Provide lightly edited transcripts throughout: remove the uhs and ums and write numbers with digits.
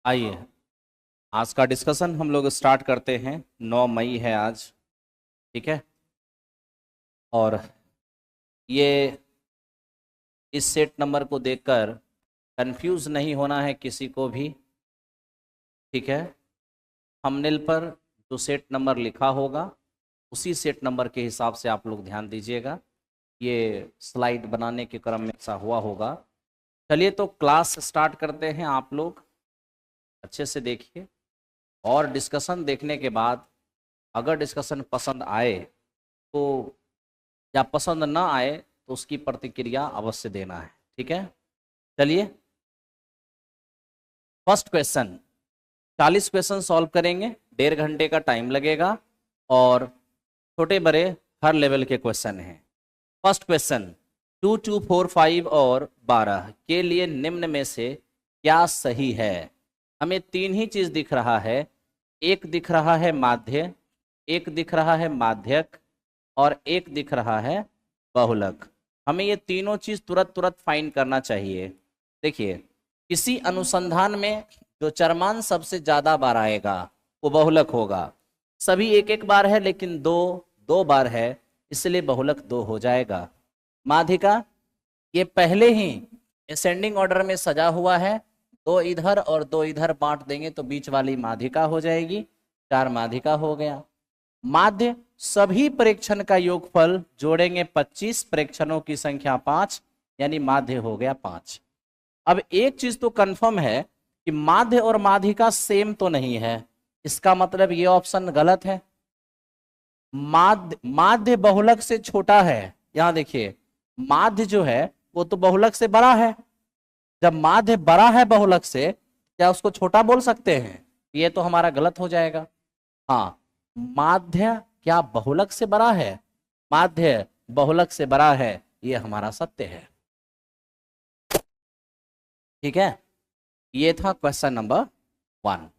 आइए आज का डिस्कशन हम लोग स्टार्ट करते हैं। 9 मई है आज, ठीक है। और ये इस सेट नंबर को देखकर कंफ्यूज नहीं होना है किसी को भी, ठीक है। थंबनेल पर जो सेट नंबर लिखा होगा उसी सेट नंबर के हिसाब से आप लोग ध्यान दीजिएगा। ये स्लाइड बनाने के क्रम में ऐसा हुआ होगा। चलिए तो क्लास स्टार्ट करते हैं। आप लोग अच्छे से देखिए और डिस्कशन देखने के बाद अगर डिस्कशन पसंद आए तो, या पसंद ना आए तो उसकी प्रतिक्रिया अवश्य देना है, ठीक है। चलिए फर्स्ट क्वेश्चन, 40 क्वेश्चन सॉल्व करेंगे, 1.5 घंटे का टाइम लगेगा और छोटे बड़े हर लेवल के क्वेश्चन हैं। फर्स्ट क्वेश्चन, 2, 2, 4, 5 और 12 के लिए निम्न में से क्या सही है। हमें तीन ही चीज दिख रहा है, एक दिख रहा है माध्य, एक दिख रहा है माध्यक और एक दिख रहा है बहुलक। हमें ये तीनों चीज तुरंत फाइंड करना चाहिए। देखिए किसी अनुसंधान में जो चरमान सबसे ज्यादा बार आएगा वो बहुलक होगा। सभी एक एक बार है लेकिन दो दो बार है, इसलिए बहुलक 2 हो जाएगा। माध्यिका ये पहले ही असेंडिंग ऑर्डर में सजा हुआ है, 2 इधर और 2 इधर बांट देंगे तो बीच वाली माध्यिका हो जाएगी, 4 माध्यिका हो गया। माध्य सभी प्रेक्षण का योगफल जोड़ेंगे 25, प्रेक्षणों की संख्या 5, यानी माध्य हो गया 5। अब एक चीज तो कंफर्म है कि माध्य और माध्यिका सेम तो नहीं है, इसका मतलब ये ऑप्शन गलत है। माध्य बहुलक से छोटा है। यहां देखिए माध्य जो है वो तो बहुलक से बड़ा है। जब माध्य बड़ा है बहुलक से, क्या उसको छोटा बोल सकते हैं? ये तो हमारा गलत हो जाएगा। हाँ, माध्य क्या बहुलक से बड़ा है? माध्य बहुलक से बड़ा है, ये हमारा सत्य है, ठीक है। ये था क्वेश्चन नंबर 1।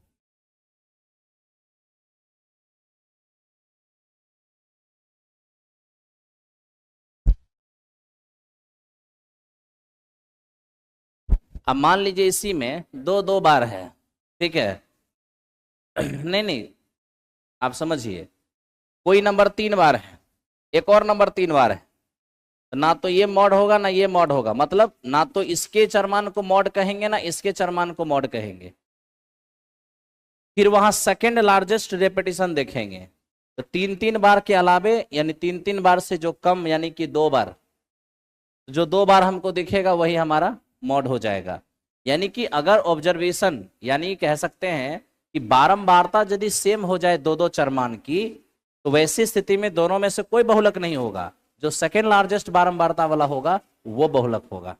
अब मान लीजिए इसी में 2 2 बार है, ठीक है। नहीं नहीं, आप समझिए, कोई नंबर 3 बार है, एक और नंबर 3 बार है, ना तो ये मॉड होगा ना ये मॉड होगा। मतलब ना तो इसके चरमान को मॉड कहेंगे ना इसके चरमान को मॉड कहेंगे। फिर वहां सेकंड लार्जेस्ट रेपिटेशन देखेंगे तो 3 3 बार के अलावे, यानी 3 3 बार से जो कम, यानी कि 2 बार, जो 2 बार हमको दिखेगा वही हमारा मॉड हो जाएगा। यानी कि अगर ऑब्जर्वेशन, यानी कह सकते हैं कि बारंबारता यदि सेम हो जाए 2 2 चरमान की, तो वैसी स्थिति में दोनों में से कोई बहुलक नहीं होगा। जो सेकेंड लार्जेस्ट बारंबारता वाला होगा वो बहुलक होगा।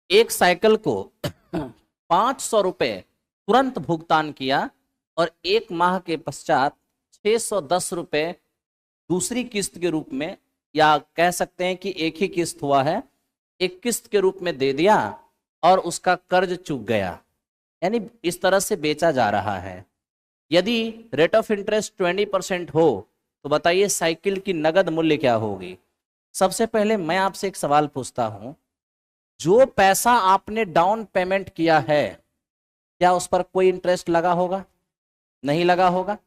एक साइकिल को 500 रुपए तुरंत भुगतान किया और 1 माह के पश्चात 610 रुपए दूसरी किस्त के रूप में, या कह सकते हैं कि एक ही किस्त हुआ है, एक किस्त के रूप में दे दिया और उसका कर्ज चूक गया, यानी इस तरह से बेचा जा रहा है। यदि रेट ऑफ इंटरेस्ट 20% हो तो बताइए साइकिल की नगद मूल्य क्या होगी। सबसे पहले मैं आपसे एक सवाल पूछता हूं, जो पैसा आपने डाउन पेमेंट किया है क्या उस पर कोई इंटरेस्ट लगा होगा? नहीं लगा होगा।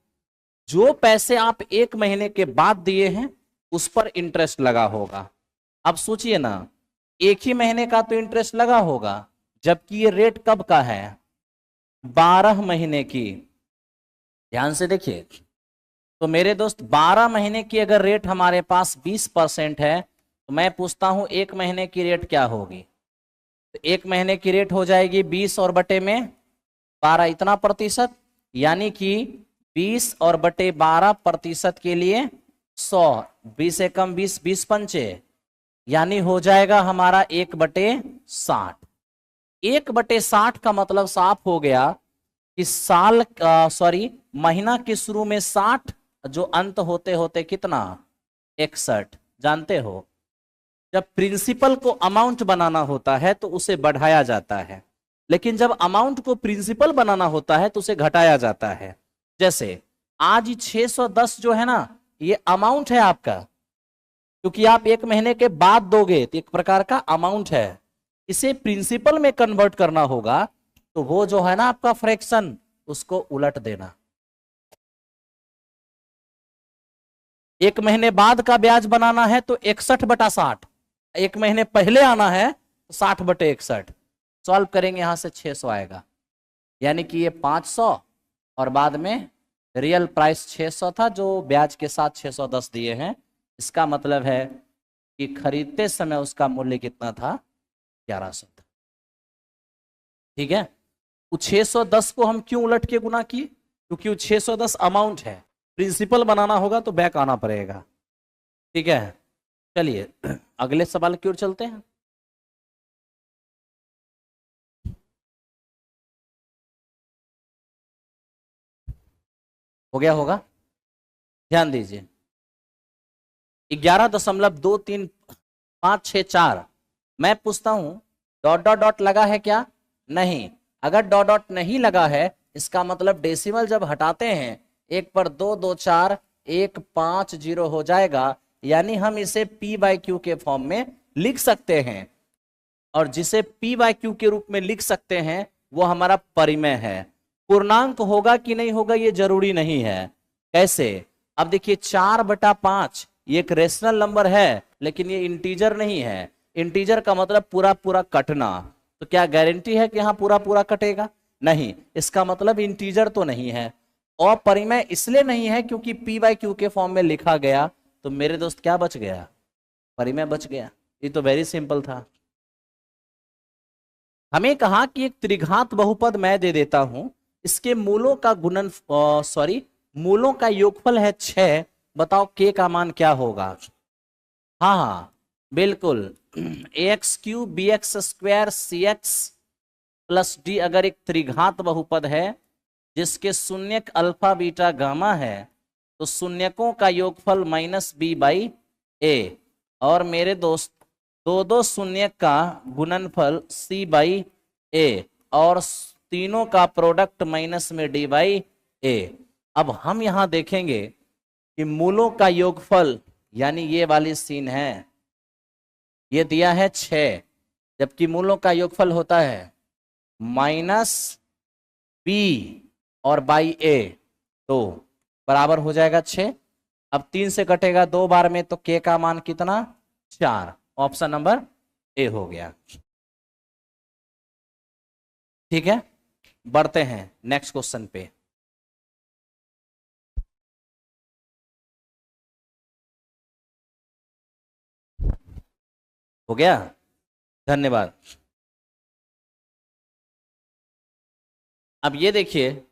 जो पैसे आप 1 महीने के बाद दिए हैं उस पर इंटरेस्ट लगा होगा। अब सोचिए ना, 1 ही महीने का तो इंटरेस्ट लगा होगा, जबकि ये रेट कब का है? 12 महीने की। ध्यान से देखिए, तो मेरे दोस्त 12 महीने की अगर रेट हमारे पास 20% है, तो मैं पूछता हूं 1 महीने की रेट क्या होगी? तो 1 महीने की रेट हो जाएगी 20 और बटे में 12, इतना प्रतिशत, यानी कि 20 और बटे 12% के लिए 100, 20 से कम 20, 20 पंचे, यानी हो जाएगा हमारा 1/60। 1/60 का मतलब साफ हो गया कि साल, सॉरी, महीना के शुरू में 60, जो अंत होते होते कितना? 61। जानते हो, जब प्रिंसिपल को अमाउंट बनाना होता है तो उसे बढ़ाया जाता है, लेकिन जब अमाउंट को प्रिंसिपल बनाना होता है तो उसे घटाया जाता है। जैसे आज 610 जो है ना, ये अमाउंट है आपका, क्योंकि आप 1 महीने के बाद दोगे तो एक प्रकार का अमाउंट है। इसे प्रिंसिपल में कन्वर्ट करना होगा तो वो जो है ना आपका फ्रैक्शन, उसको उलट देना। 1 महीने बाद का ब्याज बनाना है तो 61/60, 1 महीने पहले आना है तो 60/61। सॉल्व करेंगे, यहां से 600 आएगा, यानी कि ये 500 और बाद में रियल प्राइस 600 था जो ब्याज के साथ 610 दिए हैं। इसका मतलब है कि खरीदते समय उसका मूल्य कितना था, 1100 था। ठीक है, वो 610 को हम क्यों उलट के गुना किए, क्योंकि वो 610 अमाउंट है, प्रिंसिपल बनाना होगा तो बैक आना पड़ेगा। ठीक है, चलिए अगले सवाल की ओर चलते हैं। हो गया होगा, ध्यान दीजिए। 11.2354, मैं पूछता हूं डॉट डॉट डॉट लगा है क्या, नहीं। अगर डॉट डॉट नहीं लगा है इसका मतलब डेसिमल जब हटाते हैं 1 पर 2 2 4 1 5 0 हो जाएगा, यानी हम इसे p/q के फॉर्म में लिख सकते हैं। और जिसे p/q के रूप में लिख सकते हैं वो हमारा परिमेय है। पूर्णांक होगा कि नहीं होगा ये जरूरी नहीं है। कैसे, अब देखिए 4/5 ये एक रेशनल नंबर है, लेकिन ये इंटीजर नहीं है। इंटीजर का मतलब पूरा पूरा कटना, तो क्या गारंटी है कि यहां पूरा पूरा कटेगा, नहीं। इसका मतलब इंटीजर तो नहीं है। और परिमेय इसलिए नहीं है क्योंकि p/q के फॉर्म में लिखा गया, तो मेरे दोस्त क्या बच गया, परिमेय बच गया। ये तो वेरी सिंपल था। हमें कहा कि एक त्रिघात बहुपद मैं दे देता हूं, इसके मूलों का गुणन मूलों का योगफल है 6, बताओ k का मान क्या होगा। हाँ हाँ बिल्कुल, ax³ bx² अगर एक त्रिघात बहुपद है जिसके शून्यक अल्फा बीटा गामा है, तो शून्यकों का योगफल -b/a, और मेरे दोस्त दो दो शून्य का गुणनफल c/a, और तीनों का प्रोडक्ट माइनस में d/a। अब हम यहां देखेंगे कि मूलों का योगफल, यानी ये वाली सीन है, ये दिया है 6, जबकि मूलों का योगफल होता है -b और /a, तो बराबर हो जाएगा 6। अब 3 से कटेगा 2 बार में, तो k का मान कितना, 4। ऑप्शन नंबर ए हो गया। ठीक है, बढ़ते हैं नेक्स्ट क्वेश्चन पे। हो गया, धन्यवाद। अब ये देखिए,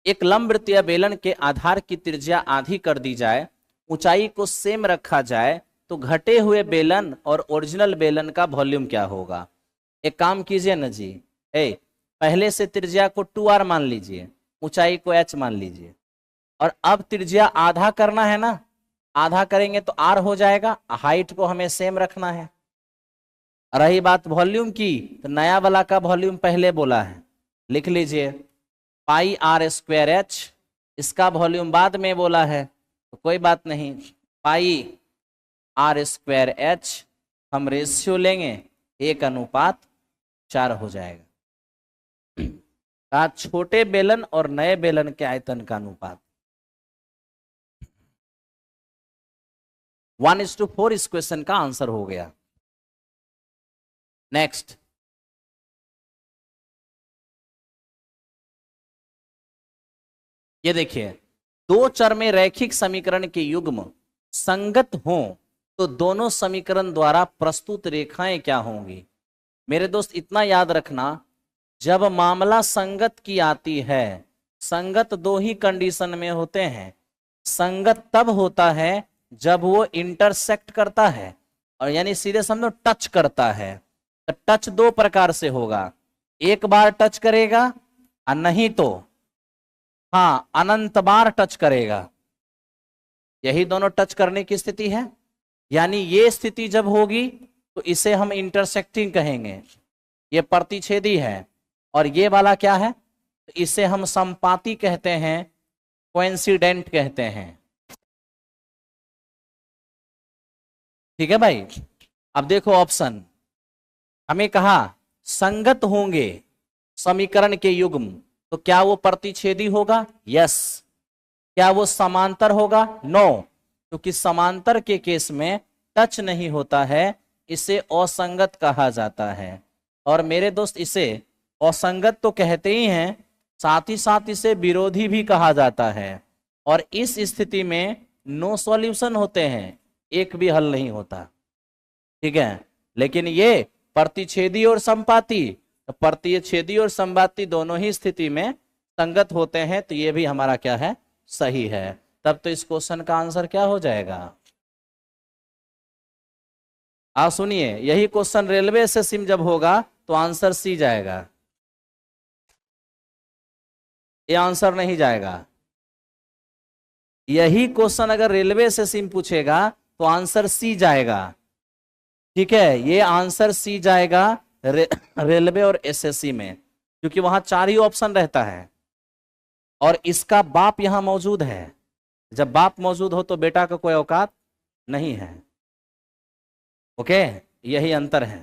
एक लंबवृत्तीय बेलन के आधार की त्रिज्या आधी कर दी जाए, ऊंचाई को सेम रखा जाए, तो घटे हुए बेलन और ओरिजिनल बेलन का वॉल्यूम क्या होगा। एक काम कीजिए ना जी, पहले से त्रिज्या को 2r मान लीजिए, ऊंचाई को h मान लीजिए, और अब त्रिज्या आधा करना है ना, आधा करेंगे तो r हो जाएगा, हाइट को हमें सेम रखना है। रही बात वॉल्यूम की, तो नया वाला का वॉल्यूम पहले बोला है, लिख लीजिए πr²h, इसका वॉल्यूम बाद में बोला है, तो कोई बात नहीं, πr²h हम रेशियो लेंगे 1:4 हो जाएगा। कहा छोटे बेलन और नए बेलन के आयतन का अनुपात 1:4 इस क्वेश्चन का आंसर हो गया। नेक्स्ट, ये देखिए, दो चर में रैखिक समीकरण के युग्म संगत हों तो दोनों समीकरण द्वारा प्रस्तुत रेखाएं क्या होंगी। मेरे दोस्त इतना याद रखना, जब मामला संगत की आती है, संगत दो ही कंडीशन में होते हैं। संगत तब होता है जब वो इंटरसेक्ट करता है, और यानी सीधे समझो टच करता है। तो टच दो प्रकार से होगा, एक बार टच करेगा और नहीं तो हाँ अनंत बार टच करेगा। यही दोनों टच करने की स्थिति है, यानी ये स्थिति जब होगी तो इसे हम इंटरसेक्टिंग कहेंगे, ये प्रतिच्छेदी है। और ये वाला क्या है, तो इसे हम संपाती कहते हैं, कोइंसिडेंट कहते हैं। ठीक है भाई, अब देखो ऑप्शन, हमें कहा संगत होंगे समीकरण के युग्म, तो क्या वो प्रतिच्छेदी होगा? यस। क्या वो समांतर होगा? नो, क्योंकि समांतर के केस में टच नहीं होता है, इसे असंगत कहा जाता है। और मेरे दोस्त इसे असंगत तो कहते ही हैं, साथ ही साथ इसे विरोधी भी कहा जाता है। और इस स्थिति में नो सॉल्यूशन होते हैं, एक भी हल नहीं होता। ठीक है, लेकिन ये प्रतिच्छेदी और संपाती, प्रतिच्छेदी और संपाती दोनों ही स्थिति में संगत होते हैं, तो ये भी हमारा क्या है? सही है। तब तो इस क्वेश्चन का आंसर क्या हो जाएगा? आप सुनिए, यही क्वेश्चन रेलवे एसएससी में जब होगा तो आंसर सी जाएगा, ये आंसर नहीं जाएगा। यही क्वेश्चन अगर रेलवे एसएससी में पूछेगा तो आंसर सी जाएगा। ठीक है, ये आंसर सी जाएगा रेलवे और एसएससी में, क्योंकि वहां 4 ही ऑप्शन रहता है और इसका बाप यहां मौजूद है। जब बाप मौजूद हो तो बेटा का कोई औकात नहीं है। ओके, यही अंतर है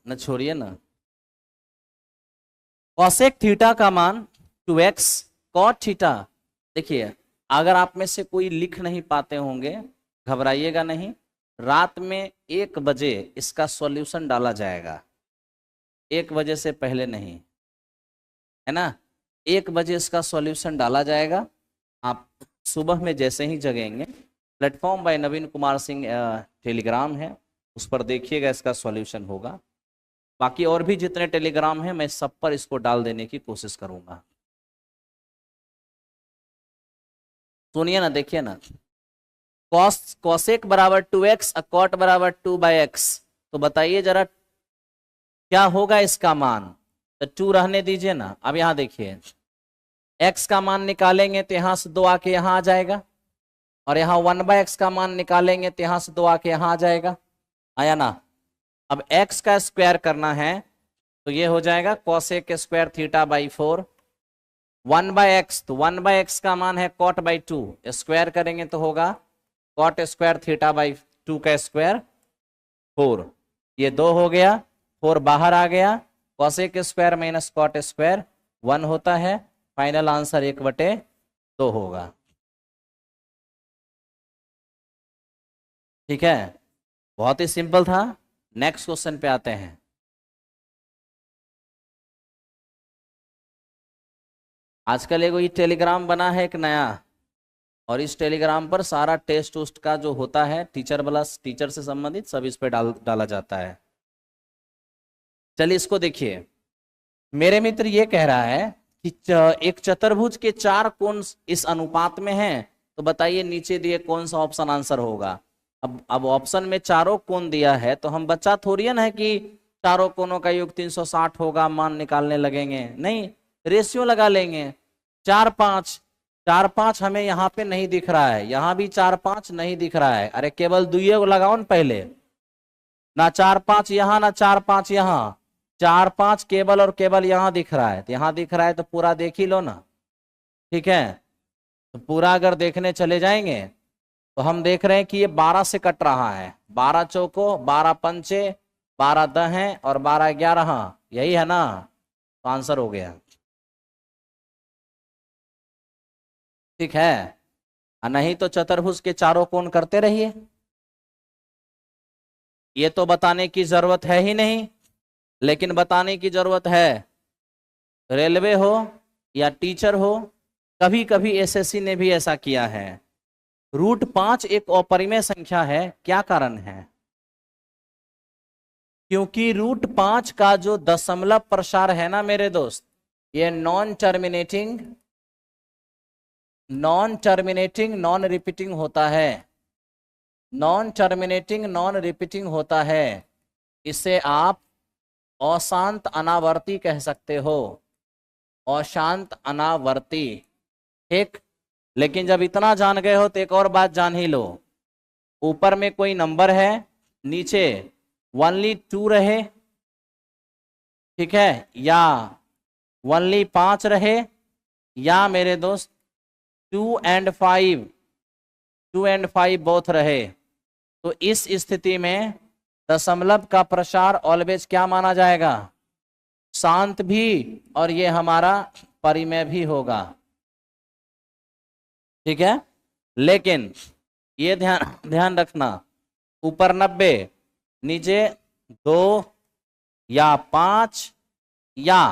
न, छोड़िए ना। कॉसेक थीटा का मान 2x कॉट थीटा। देखिए, अगर आप में से कोई लिख नहीं पाते होंगे, घबराइएगा नहीं, रात में 1 बजे इसका सॉल्यूशन डाला जाएगा, 1 बजे से पहले नहीं, है ना। 1 बजे इसका सॉल्यूशन डाला जाएगा। आप सुबह में जैसे ही जगेंगे, platform by Navin Kumar Singh Telegram है, उस पर देखिएगा, इसका सॉल्यूशन होगा। बाकी और भी जितने टेलीग्राम हैं मैं सब पर इसको डाल देने की कोशिश करूंगा। सुनिए ना, देखिए ना, कॉसेक बराबर 2x, कॉट बराबर 2/x, तो बताइए जरा क्या होगा इसका मान? तो 2 रहने दीजिए ना। अब यहां देखिए, x का मान निकालेंगे तो यहां से 2 आके यहां आ जाएगा, और यहां 1/x का मान निकालेंगे तो यहां से 2 आके यहां आ जाएगा, आया ना। अब x का स्क्वायर करना है तो ये हो जाएगा cosec square theta by 4, 1/x, तो 1/x का मान है कॉट बाई 2, स्क्वायर करेंगे तो होगा कॉट स्क्वायर थीटा बाई 2 का स्क्वायर 4, ये 2 हो गया, 4 बाहर आ गया, cosec square minus cot square 1 होता है, फाइनल आंसर 1/2 होगा। ठीक है, बहुत ही सिंपल था। नेक्स्ट क्वेश्चन पे आते हैं। आजकल एक टेलीग्राम बना है एक नया, और इस टेलीग्राम पर सारा टेस्ट उस्ट का जो होता है टीचर वाला, टीचर से संबंधित सब इस पे डाला जाता है। चलिए इसको देखिए। मेरे मित्र ये कह रहा है कि एक चतुर्भुज के 4 कोण इस अनुपात में हैं, तो बताइए नीचे दिए कौन सा ऑप्शन आंसर होगा। अब ऑप्शन में चारों कोण दिया है, तो हम बच्चा थोड़ी है ना कि चारों कोणों का योग 360 होगा, मान निकालने लगेंगे, नहीं, रेशियो लगा लेंगे। 4 5, 4 5 हमें यहाँ पे नहीं दिख रहा है, यहाँ भी 4 5 नहीं दिख रहा है, अरे केवल दुइये को लगाओ न पहले, ना 4 5 यहाँ ना 4 5 यहाँ, 4 5 केवल और केवल यहाँ दिख रहा है, तो यहाँ दिख रहा है तो पूरा देख ही लो ना। ठीक है, तो पूरा अगर देखने चले जाएंगे तो हम देख रहे हैं कि ये 12 से कट रहा है, 12 चौको, 12 पंचे, 12 दहें और 12 11, यही है ना, तो आंसर हो गया। ठीक है, नहीं तो चतुर्भुज के चारों कोण करते रहिए, ये तो बताने की जरूरत है ही नहीं, लेकिन बताने की जरूरत है। रेलवे हो या टीचर हो, कभी कभी एसएससी ने भी ऐसा किया है। √5 एक अपरिमेय संख्या है, क्या कारण है? क्योंकि √5 का जो दशमलव प्रसार है ना मेरे दोस्त, ये नॉन टर्मिनेटिंग, नॉन रिपीटिंग होता है, नॉन टर्मिनेटिंग नॉन रिपीटिंग होता है। इसे आप अशांत अनावर्ती कह सकते हो, अशांत अनावर्ती। ठीक, लेकिन जब इतना जान गए हो तो एक और बात जान ही लो, ऊपर में कोई नंबर है, नीचे ओनली 2 रहे, ठीक है, या ओनली 5 रहे, या मेरे दोस्त 2 and 5 बोथ रहे, तो इस स्थिति में दशमलव का प्रसार ऑलवेज क्या माना जाएगा, शांत भी, और ये हमारा परिमेय भी होगा। ठीक है, लेकिन ये ध्यान ध्यान रखना, ऊपर 90, नीचे 2 या 5 या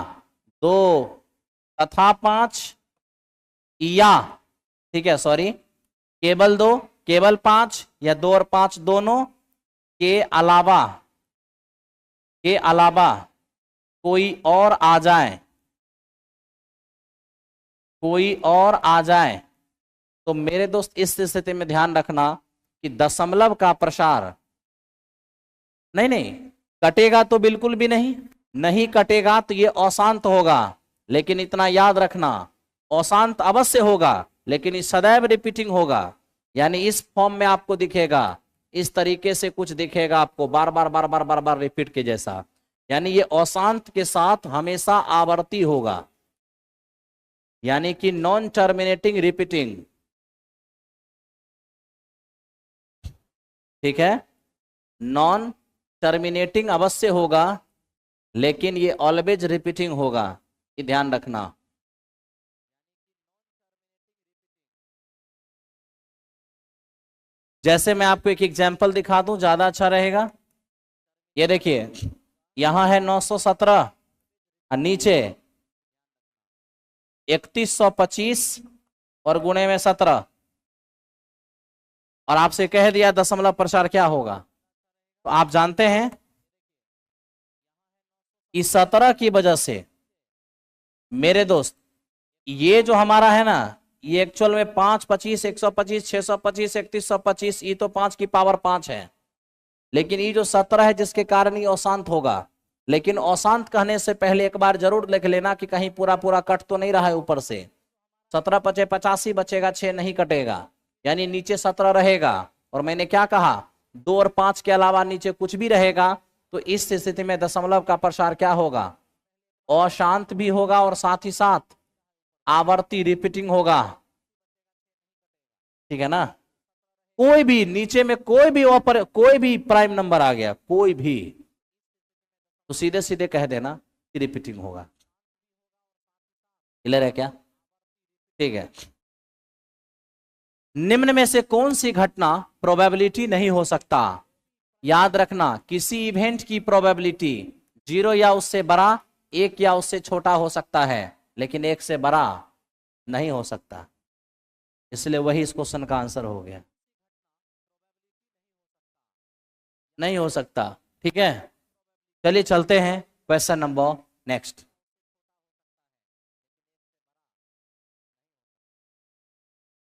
2 तथा 5 या, ठीक है सॉरी, केवल 2, केवल 5 या 2 और 5 दोनों के अलावा कोई और आ जाए, कोई और आ जाए, तो मेरे दोस्त इस स्थिति में ध्यान रखना कि दशमलव का प्रसार नहीं नहीं कटेगा, तो बिल्कुल भी नहीं, नहीं कटेगा तो ये अशांत होगा। लेकिन इतना याद रखना, अशांत अवश्य होगा लेकिन ये सदैव रिपीटिंग होगा, यानी इस फॉर्म में आपको दिखेगा, इस तरीके से कुछ दिखेगा आपको, बार बार बार बार बार बार रिपीट के जैसा, यानी ये अशांत के साथ हमेशा आवर्ती होगा, यानी कि नॉन टर्मिनेटिंग रिपीटिंग। ठीक है, नॉन टर्मिनेटिंग अवश्य होगा लेकिन ये ऑलवेज रिपीटिंग होगा, ये ध्यान रखना। जैसे मैं आपको एक एग्जांपल दिखा दूं, ज्यादा अच्छा रहेगा। ये देखिए, यहां है 917 और नीचे 3125 और गुणे में 17, और आपसे कह दिया दशमलव प्रसार क्या होगा, तो आप जानते हैं इस 17 की वजह से मेरे दोस्त ये जो हमारा है ना, ये एक्चुअल में 5, 25, 125, 625, 3125, ये तो 5 की पावर 5 है, लेकिन ये जो 17 है जिसके कारण ये अशांत होगा। लेकिन अशांत कहने से पहले एक बार जरूर लिख लेना कि कहीं पूरा पूरा कट तो नहीं रहा है ऊपर से। 17 पचे 85 बचेगा, 6 नहीं कटेगा, यानी नीचे 17 रहेगा। और मैंने क्या कहा, 2 और 5 के अलावा नीचे कुछ भी रहेगा, तो इस स्थिति में दशमलव का प्रसार क्या होगा, अशांत भी होगा और साथ ही साथ आवर्ती रिपीटिंग होगा। ठीक है ना, कोई भी नीचे में कोई भी प्राइम नंबर आ गया, कोई भी, तो सीधे सीधे कह देना कि रिपीटिंग होगा। क्लियर है क्या? ठीक है, निम्न में से कौन सी घटना प्रोबेबिलिटी नहीं हो सकता? याद रखना, किसी इवेंट की प्रोबेबिलिटी 0 या उससे बड़ा, 1 या उससे छोटा हो सकता है, लेकिन 1 से बड़ा नहीं हो सकता, इसलिए वही इस क्वेश्चन का आंसर हो गया, नहीं हो सकता। ठीक है, चलिए चलते हैं क्वेश्चन नंबर नेक्स्ट।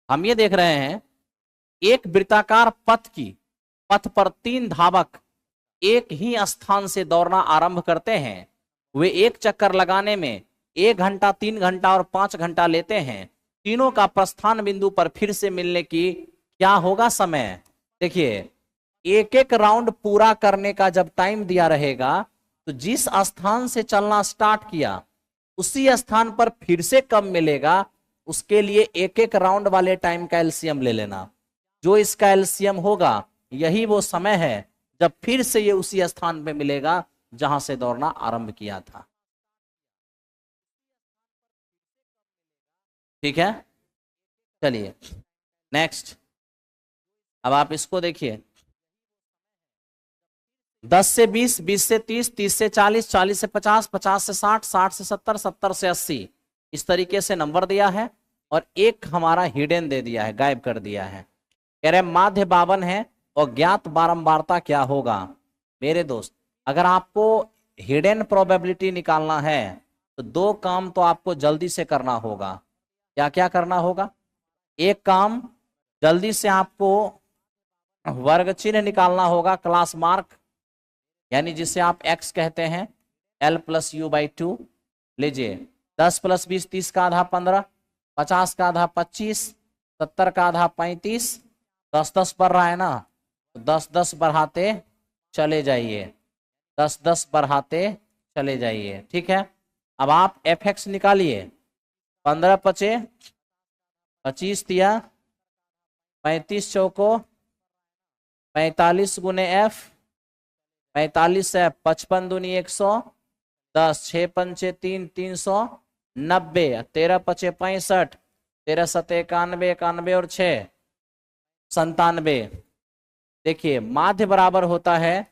हम ये देख रहे हैं, एक वृत्ताकार पथ पर 3 धावक एक ही स्थान से दौड़ना आरंभ करते हैं। वे एक चक्कर लगाने में 1 घंटा, 3 घंटा और 5 घंटा लेते हैं। तीनों का प्रस्थान बिंदु पर फिर से मिलने की क्या होगा समय? देखिए, एक एक राउंड पूरा करने का जब टाइम दिया रहेगा, तो जिस स्थान से चलना स्टार्ट किया उसी स्थान पर फिर से कब मिलेगा, उसके लिए एक एक राउंड वाले टाइम का एलसीएम ले लेना। जो इसका एलसीएम होगा यही वो समय है जब फिर से ये उसी स्थान पे मिलेगा जहां से दौड़ना आरंभ किया था। ठीक है, चलिए नेक्स्ट। अब आप इसको देखिए, 10 से 20, 20 से 30, 30 से 40, 40 से 50, 50 से 60, 60 से 70, 70 से 80, इस तरीके से नंबर दिया है और एक हमारा हिडन दे दिया है, गायब कर दिया है। कह रहे माध्य 52 है और ज्ञात बारंबारता क्या होगा? मेरे दोस्त, अगर आपको हिडन प्रोबेबिलिटी निकालना है तो 2 काम तो आपको जल्दी से करना होगा। क्या क्या करना होगा? एक काम, जल्दी से आपको वर्ग चिन्ह निकालना होगा, क्लास मार्क, यानी जिसे आप x कहते हैं, l+u/2 लीजिए। 10 + 20 30 का आधा 15, 50 का आधा 25, 70 का आधा 35, 10 10 बढ़ रहा है ना, तो 10 10 बढ़ाते चले जाइए, 10 10 बढ़ाते चले जाइए। ठीक है, अब आप fx निकालिए। 15 पचे 25 दिया, 35 चौको 45 गुने f, 45F, 55 दूनी 110, 6 पंचे 3, 390, 13 पचे 65, 13 सते 91, 91 और 6 97। देखिए माध्य बराबर होता है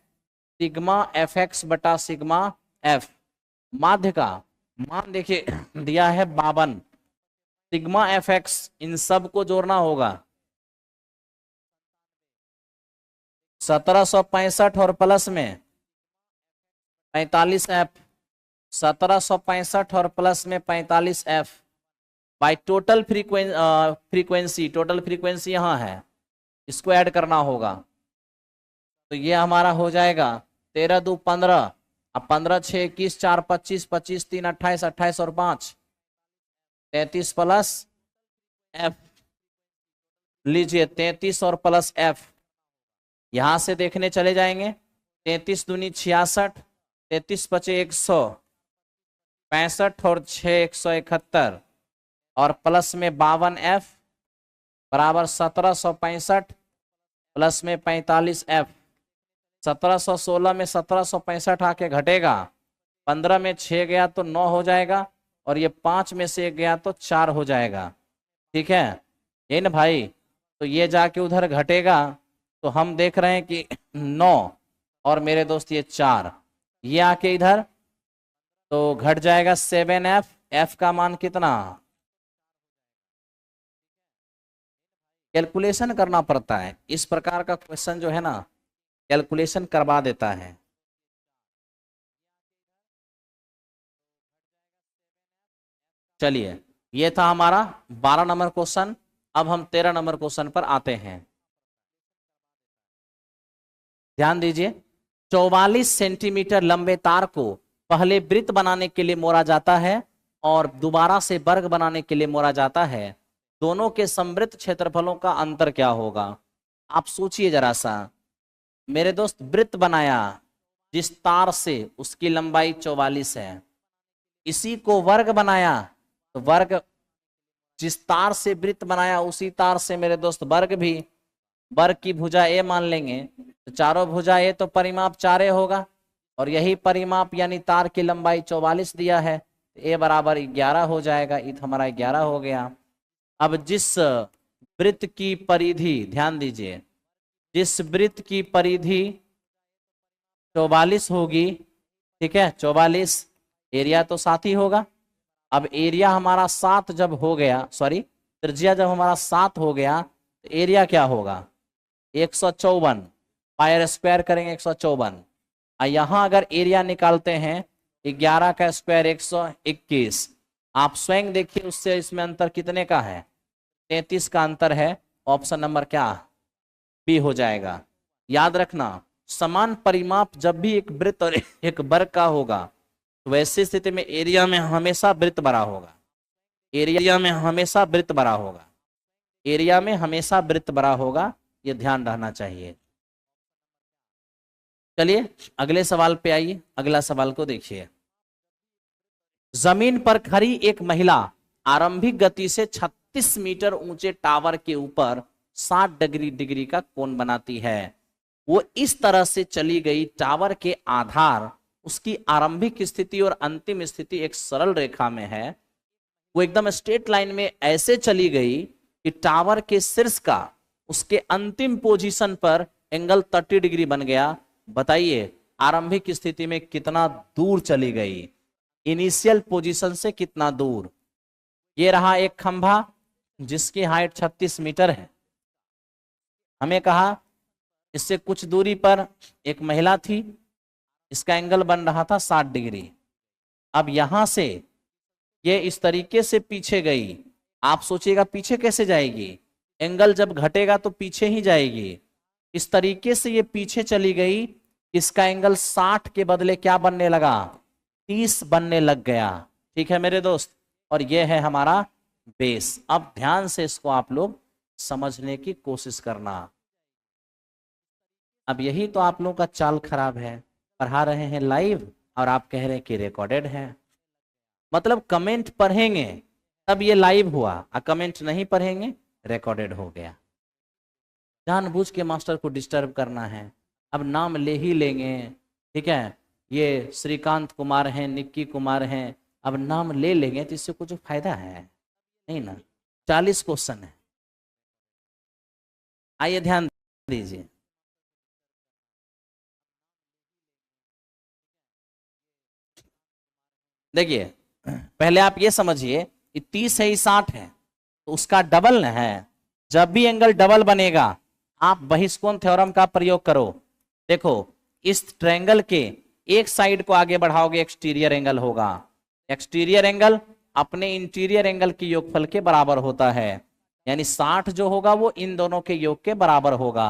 सिग्मा एफ एक्स बटा सिग्मा एफ। माध्य का मान देखिए दिया है 52, सिग्मा एफ एक्स इन सब को जोड़ना होगा 1765 और प्लस में 45F, 1765 और प्लस में 45F by total frequency, total frequency यहाँ है, इसको ऐड करना होगा। तो ये हमारा हो जाएगा 13 दू 15, अब 15 6 21, 4 25, 25 3 28, 28 और 5 33 प्लस एफ, लीजिए 33 और प्लस एफ, यहां से देखने चले जाएंगे 33 दूनी 66, 33 पचे 165 और 6 171 और प्लस में 52F बराबर 1765 प्लस में 45F। 1716 में 1765 आके घटेगा, 15 में 6 गया तो 9 हो जाएगा और ये 5 में से 1 गया तो 4 हो जाएगा। ठीक है ये ना भाई, तो ये जाके उधर घटेगा तो हम देख रहे हैं कि 9 और मेरे दोस्त ये 4, ये आके इधर तो घट जाएगा 7F। F का मान कितना, कैलकुलेशन करना पड़ता है, इस प्रकार का क्वेश्चन जो है ना कैलकुलेशन करवा देता है। चलिए ये था हमारा 12 नंबर क्वेश्चन। अब हम 13 नंबर क्वेश्चन पर आते हैं। ध्यान दीजिए, 44 सेंटीमीटर लंबे तार को पहले वृत्त बनाने के लिए मोड़ा जाता है और दोबारा से वर्ग बनाने के लिए मोड़ा जाता है। दोनों के समवृत्त क्षेत्रफलों का अंतर क्या होगा? आप सोचिए जरा सा मेरे दोस्त, वृत्त बनाया जिस तार से उसकी लंबाई 44 है, इसी को वर्ग बनाया तो वर्ग, जिस तार से वृत्त बनाया उसी तार से मेरे दोस्त वर्ग भी, वर्ग की भुजा ए मान लेंगे तो चारों भुजा ए तो परिमाप 4 होगा और यही परिमाप यानी तार की लंबाई 44 दिया है, ए बराबर 11 हो जाएगा। इत हमारा 11 हो गया। अब जिस वृत्त की परिधि, ध्यान दीजिए, जिस वृत्त की परिधि 44 होगी, ठीक है 44, एरिया तो 7 ही होगा। अब एरिया हमारा 7 जब हो गया, सॉरी त्रिज्या जब हमारा 7 हो गया तो एरिया क्या होगा 154, पायर स्क्वायर करेंगे 154। यहां अगर एरिया निकालते हैं 11 का स्क्वायर 121, आप स्वयं देखिए उससे इसमें अंतर कितने का है, 33 का अंतर है। ऑप्शन नंबर क्या बी हो जाएगा। याद रखना समान परिमाप जब भी एक वृत्त और एक वर्ग का होगा तो वैसी स्थिति में एरिया में हमेशा वृत्त बड़ा होगा, एरिया में हमेशा वृत्त बड़ा होगा, एरिया में हमेशा वृत्त बड़ा होगा, ये ध्यान रहना चाहिए। चलिए अगले सवाल पे आइए। अगला सवाल को देखिए, जमीन पर खड़ी एक महिला आरंभिक गति से 36 मीटर ऊंचे टावर के ऊपर 60 डिग्री का कोण बनाती है। वो इस तरह से चली गई, टावर के आधार उसकी आरंभिक स्थिति और अंतिम स्थिति एक सरल रेखा में है। वो एकदम स्ट्रेट लाइन में ऐसे चली गई कि टावर के शीर्ष का उसके अंतिम पोजीशन पर एंगल 30 डिग्री बन गया। बताइए आरंभिक स्थिति में कितना दूर चली गई, इनिशियल पोजीशन से कितना दूर। ये रहा एक खंभा जिसकी हाइट 36 मीटर है। हमें कहा इससे कुछ दूरी पर एक महिला थी, इसका एंगल बन रहा था 60 डिग्री। अब यहां से ये इस तरीके से पीछे गई। आप सोचिएगा पीछे कैसे जाएगी, एंगल जब घटेगा तो पीछे ही जाएगी। इस तरीके से ये पीछे चली गई, इसका एंगल 60 के बदले क्या बनने लगा, 30 बनने लग गया। ठीक है मेरे दोस्त, और ये है हमारा बेस। अब ध्यान से इसको आप लोग समझने की कोशिश करना। अब यही तो आप लोगों का चाल खराब है, पढ़ा रहे हैं लाइव और आप कह रहे हैं कि रिकॉर्डेड है। मतलब कमेंट पढ़ेंगे तब ये लाइव हुआ और कमेंट नहीं पढ़ेंगे रिकॉर्डेड हो गया। जानबूझ के मास्टर को डिस्टर्ब करना है। अब नाम ले ही लेंगे ठीक है, ये श्रीकांत कुमार हैं, निक्की कुमार हैं, अब नाम ले लेंगे तो इससे कुछ फायदा है नहीं ना। 40 क्वेश्चन है, आइए ध्यान दीजिए। देखिए पहले आप ये समझिए कि 30 है, 60 है, तो उसका डबल न है। जब भी एंगल डबल बनेगा आप बहिष्कोण थ्योरम का प्रयोग करो। देखो इस ट्रायंगल के एक साइड को आगे बढ़ाओगे एक्सटीरियर एंगल होगा, एक्सटीरियर एंगल अपने इंटीरियर एंगल के योगफल के बराबर होता है, यानी 60 जो होगा वो इन दोनों के योग के बराबर होगा।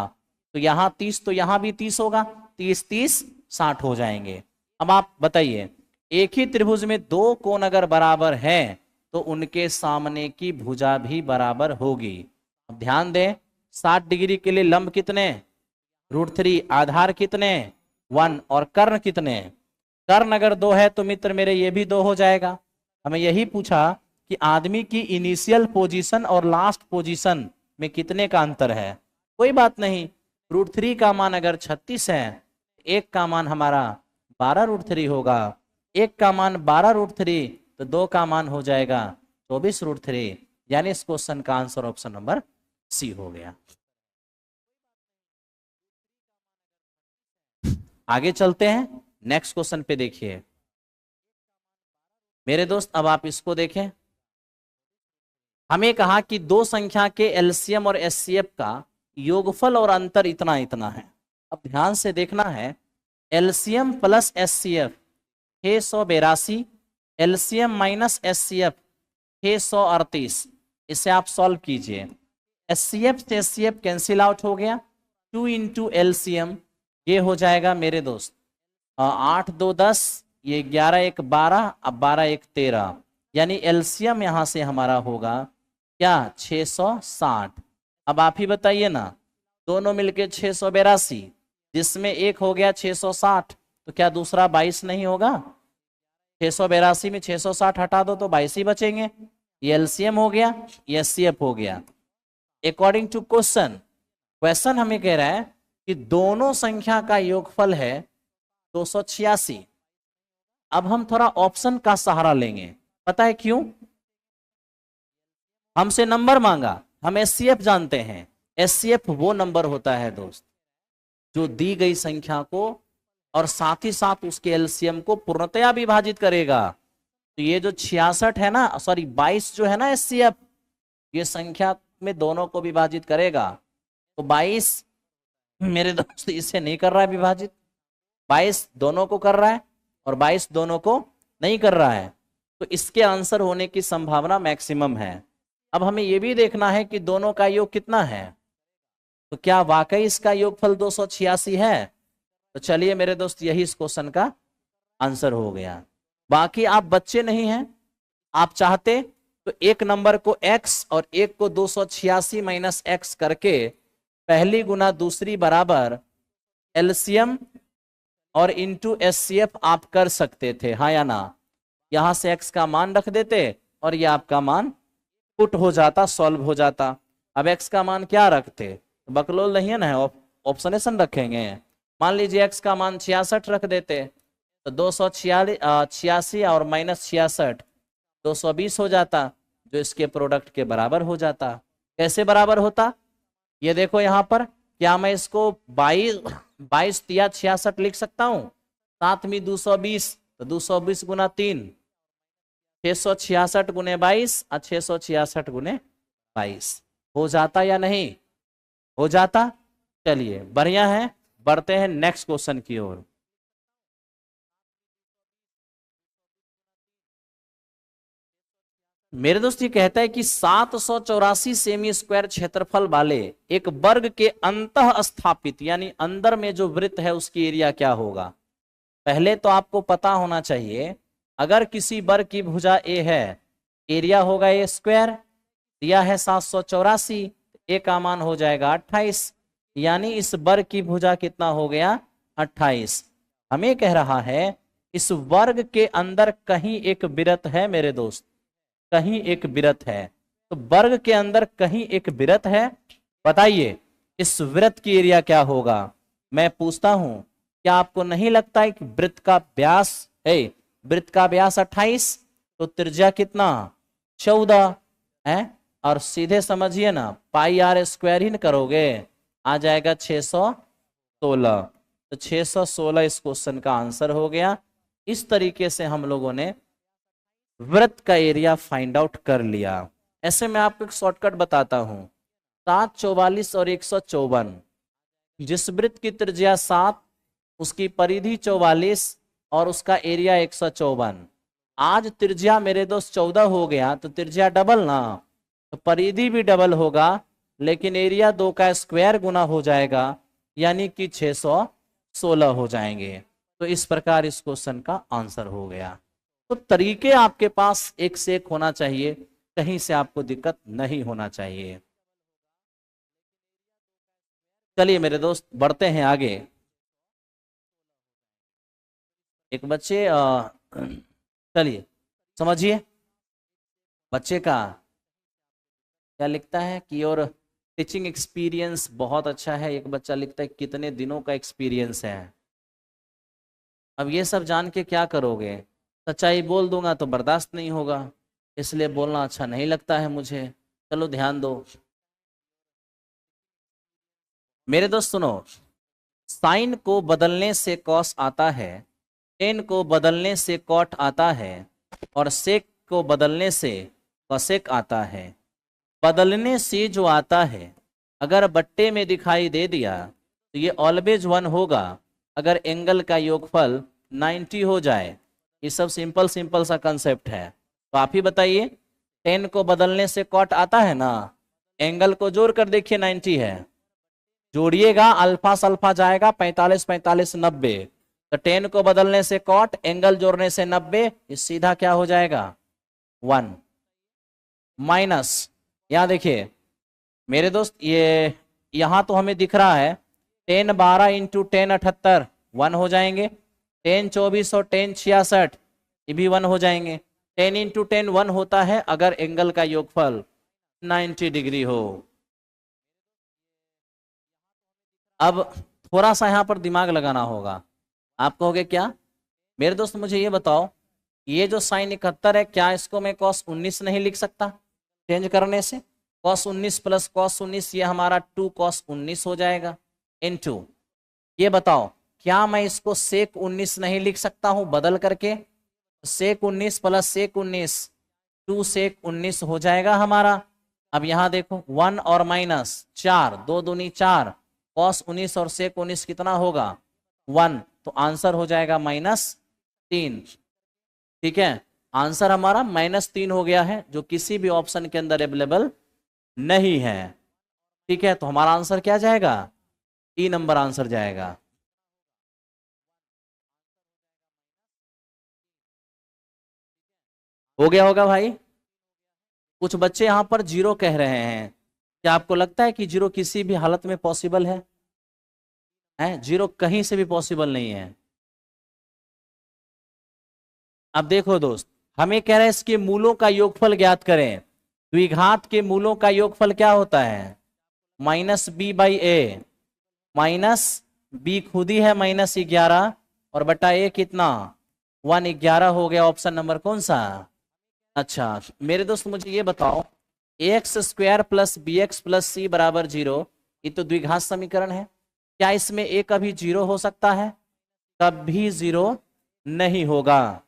तो यहां 30 तो यहां भी 30 होगा, 30 30 60 हो जाएंगे। अब आप बताइए एक ही त्रिभुज में दो कोण अगर बराबर है तो उनके सामने की भुजा भी बराबर होगी। अब ध्यान दें 60 डिग्री के लिए लंब कितने, √3, आधार कितने 1, और कर्ण कितने, कर्ण अगर 2 है तो मित्र मेरे ये भी 2 हो जाएगा। हमें यही पूछा कि आदमी की इनिशियल पोजीशन और लास्ट पोजीशन में कितने का अंतर है। कोई बात नहीं, √3 का मान अगर 36 है, एक का मान हमारा 12√3 होगा, एक का मान 12√3 तो 2 का मान हो जाएगा 24√3, यानी इस क्वेश्चन का आंसर ऑप्शन नंबर सी हो गया। आगे चलते हैं नेक्स्ट क्वेश्चन पे। देखिए मेरे दोस्त अब आप इसको देखें, हमें कहा कि दो संख्या के एलसीएम और एचसीएफ का योगफल और अंतर इतना इतना है। अब ध्यान से देखना है, LCM plus HCF 682, LCM minus HCF 638। इसे आप सॉल्व कीजिए। एचसीएफ से एचसीएफ कैंसिल आउट हो गया, 2 इंटू एलसीएम ये हो जाएगा मेरे दोस्त 8 2 10, ये 11 1 12, अब 12 1 13, यानी एलसीएम यहां से हमारा होगा क्या 660। अब आप ही बताइए ना, दोनों मिलके 682, जिसमें एक हो गया 660, तो क्या दूसरा 22 नहीं होगा? 682 में 660 हटा दो तो 22 ही बचेंगे। ये एलसीएम हो गया, ये एचसीएफ हो गया। अकॉर्डिंग टू क्वेश्चन हमें कह रहा है कि दोनों संख्या का योगफल है 286। अब हम थोड़ा ऑप्शन का सहारा लेंगे, पता है क्यों? हमसे नंबर मांगा, हम एचसीएफ जानते हैं। एचसीएफ वो नंबर होता है दोस्त जो दी गई संख्या को और साथ ही साथ उसके एलसीएम को पूर्णतया विभाजित करेगा। तो ये जो 66 है ना, सॉरी 22 जो है ना एचसीएफ, ये संख्या में दोनों को विभाजित करेगा। तो 22 मेरे दोस्त इसे नहीं कर रहा है विभाजित, 22 दोनों को कर रहा है और 22 दोनों को नहीं कर रहा है, तो इसके आंसर होने की संभावना मैक्सिमम है। अब हमें यह भी देखना है कि दोनों का योग कितना है, तो क्या वाकई इसका योगफल 286 है? तो चलिए मेरे दोस्त यही इस क्वेश्चन का आंसर हो गया। बाकी आप बच्चे नहीं हैं, आप चाहते तो एक नंबर को x और एक को 286 माइनस x करके पहली गुना दूसरी बराबर एलसीएम और इंटू एचसीएफ आप कर सकते थे, हाँ या ना? यहां से x का मान रख देते और ये आपका मान पुट हो जाता, सॉल्व हो जाता। अब x का मान क्या रखते, बकलोल नहीं है ना, ऑप्शनेशन रखेंगे। मान लीजिए x का मान 66 रख देते तो 286 और माइनस 66 220 हो जाता, जो इसके प्रोडक्ट के बराबर हो जाता। कैसे बराबर होता ये देखो यहाँ पर, क्या मैं इसको 22 या 66 लिख सकता हूँ? 7 में 220 तो 220 गुना 3, 666 गुने 22 और 666 गुने 22 हो जाता या नहीं हो जाता? चलिए बढ़िया है, बढ़ते हैं नेक्स्ट क्वेश्चन की ओर। मेरे दोस्त ये कहता है कि 784 सेमी स्क्वायर क्षेत्रफल वाले एक वर्ग के अंतः स्थापित यानी अंदर में जो वृत्त है उसकी एरिया क्या होगा। पहले तो आपको पता होना चाहिए, अगर किसी वर्ग की भुजा ए है, एरिया होगा ए स्क्वायर, दिया है 784, ए का मान हो जाएगा 28, यानी इस वर्ग की भुजा कितना हो गया 28। हमें कह रहा है इस वर्ग के अंदर कहीं एक वृत्त है मेरे दोस्त, कहीं एक वृत्त है। तो वर्ग के अंदर कहीं एक वृत्त है, बताइए इस वृत्त की एरिया क्या होगा। मैं पूछता हूं क्या आपको नहीं लगता है कि वृत्त का व्यास है, वृत्त का व्यास 28 तो त्रिज्या कितना 14 है। और सीधे समझिए ना, पाई आर स्क्वायर ही न करोगे, आ जाएगा 616। तो 616 इस क्वेश्चन का आंसर हो गया। इस तरीके से हम लोगों ने वृत्त का एरिया फाइंड आउट कर लिया। ऐसे मैं आपको एक शॉर्टकट बताता हूं, 744 और 154, जिस वृत्त की त्रिज्या 7, उसकी परिधि 44 और उसका एरिया 154। आज त्रिज्या मेरे दोस्त 14 हो गया तो त्रिज्या डबल ना, तो परिधि भी डबल होगा, लेकिन एरिया 2 का स्क्वायर गुना हो जाएगा, यानी कि 616 हो जाएंगे। तो इस प्रकार इस क्वेश्चन का आंसर हो गया। तो तरीके आपके पास एक से एक होना चाहिए, कहीं से आपको दिक्कत नहीं होना चाहिए। चलिए मेरे दोस्त बढ़ते हैं आगे। एक बच्चे चलिए समझिए, बच्चे का क्या लिखता है कि और टीचिंग एक्सपीरियंस बहुत अच्छा है। एक बच्चा लिखता है कितने दिनों का एक्सपीरियंस है। अब ये सब जान के क्या करोगे, सच्चाई बोल दूंगा तो बर्दाश्त नहीं होगा, इसलिए बोलना अच्छा नहीं लगता है मुझे। चलो ध्यान दो मेरे दोस्त, सुनो। साइन को बदलने से कॉस आता है, टेन को बदलने से कॉट आता है, और सेक को बदलने से कॉसेक आता है। बदलने से जो आता है अगर बट्टे में दिखाई दे दिया तो ये ऑलवेज 1 होगा अगर एंगल का योगफल 90 हो जाए। ये सब सिंपल सिंपल सा कंसेप्ट है। तो आप ही बताइए, टेन को बदलने से कॉट आता है ना, एंगल को जोड़ कर देखिए 90 है, जोड़िएगा अल्फा सल्फा जाएगा 45 45 90। तो टेन को बदलने से कॉट, एंगल जोड़ने से 90, ये सीधा क्या हो जाएगा 1 माइनस। यहां देखिए मेरे दोस्त, ये यहां तो हमें दिख रहा है 10 12 इंटू 10 78 1 हो जाएंगे, 10 24 और 10 66 ये भी 1 हो जाएंगे। 10 इंटू 10 1 होता है अगर एंगल का योगफल 90 डिग्री हो। अब थोड़ा सा यहां पर दिमाग लगाना होगा। आप कहोगे क्या मेरे दोस्त, मुझे ये बताओ, ये जो साइन 71 है, क्या इसको मैं cos 19 नहीं लिख सकता चेंज करने से? cos 19 प्लस cos 19 ये हमारा 2 cos 19 हो जाएगा इनटू, ये बताओ क्या मैं इसको sec 19 नहीं लिख सकता हूं बदल करके? sec 19 प्लस sec 19 2 sec 19 हो जाएगा हमारा। अब यहां देखो 1 और माइनस 4, 2 दूनी 4, cos 19 और sec 19 कितना होगा 1, तो आंसर हो जाएगा -3। ठीक है, आंसर हमारा -3 हो गया है, जो किसी भी ऑप्शन के अंदर अवेलेबल नहीं है। ठीक है, तो हमारा आंसर क्या जाएगा, 3 नंबर आंसर जाएगा। हो गया होगा भाई। कुछ बच्चे यहां पर 0 कह रहे हैं, क्या आपको लगता है कि 0 किसी भी हालत में पॉसिबल है? 0 कहीं से भी पॉसिबल नहीं है। अब देखो दोस्त, हमें कह रहे हैं इसके मूलों का योगफल ज्ञात करें। द्विघात के मूलों का योगफल क्या होता है, -b/a, माइनस बी खुद ही है -11 और बटा a कितना 1, 11 हो गया। ऑप्शन नंबर कौन सा? अच्छा मेरे दोस्त मुझे ये बताओ, ax² plus bx plus c बराबर 0, ये तो द्विघात समीकरण है, क्या इसमें a कभी 0 हो सकता है? कभी 0 नहीं होगा।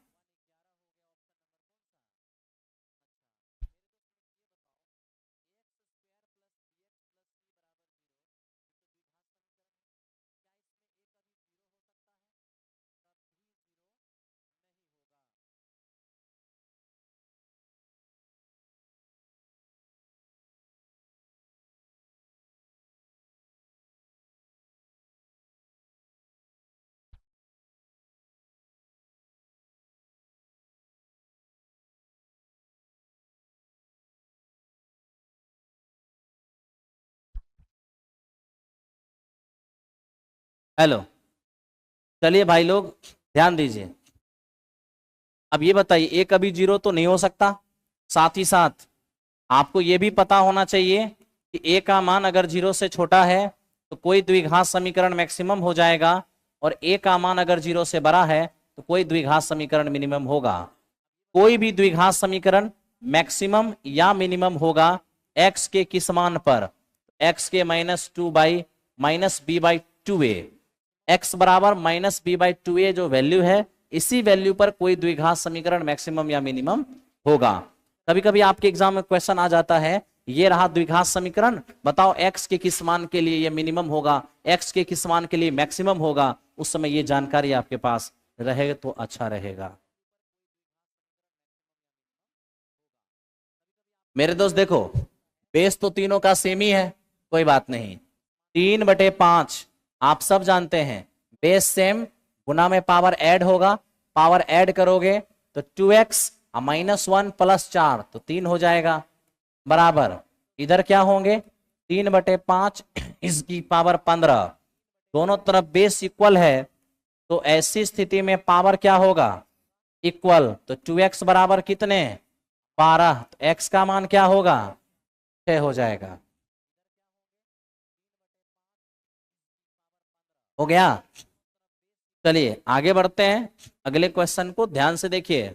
हेलो, चलिए भाई लोग ध्यान दीजिए। अब ये बताइए, ए कभी 0 तो नहीं हो सकता, साथ ही साथ आपको ये भी पता होना चाहिए कि ए का मान अगर 0 से छोटा है तो कोई द्विघात समीकरण मैक्सिमम हो जाएगा और ए का मान अगर 0 से बड़ा है तो कोई द्विघात समीकरण मिनिमम होगा। कोई भी द्विघात समीकरण मैक्सिमम या मिनिमम होगा x के किस मान पर, x के -2 बाई -b/2a, x बराबर -b/2a जो वैल्यू है, इसी वैल्यू पर कोई द्विघात समीकरण मैक्सिमम या मिनिमम होगा। कभी कभी आपके एग्जाम में क्वेश्चन आ जाता है, ये रहा द्विघात समीकरण, बताओ x के किस मान के लिए ये मिनिमम होगा, x के किस मान के लिए मैक्सिमम होगा। उस समय ये जानकारी आपके पास रहे तो अच्छा रहेगा। मेरे दोस्त देखो, बेस तो तीनों का सेम ही है, कोई बात नहीं। 3/5 आप सब जानते हैं, बेस सेम, गुना में पावर ऐड होगा, पावर ऐड करोगे तो 2x -1 + 4 तो 3 हो जाएगा, बराबर इधर क्या होंगे 3/5 इसकी पावर 15, दोनों तरफ बेस इक्वल है, तो ऐसी स्थिति में पावर क्या होगा इक्वल, तो 2x बराबर कितने 12, तो x का मान क्या होगा 6 हो जाएगा। हो गया। चलिए आगे बढ़ते हैं, अगले क्वेश्चन को ध्यान से देखिए।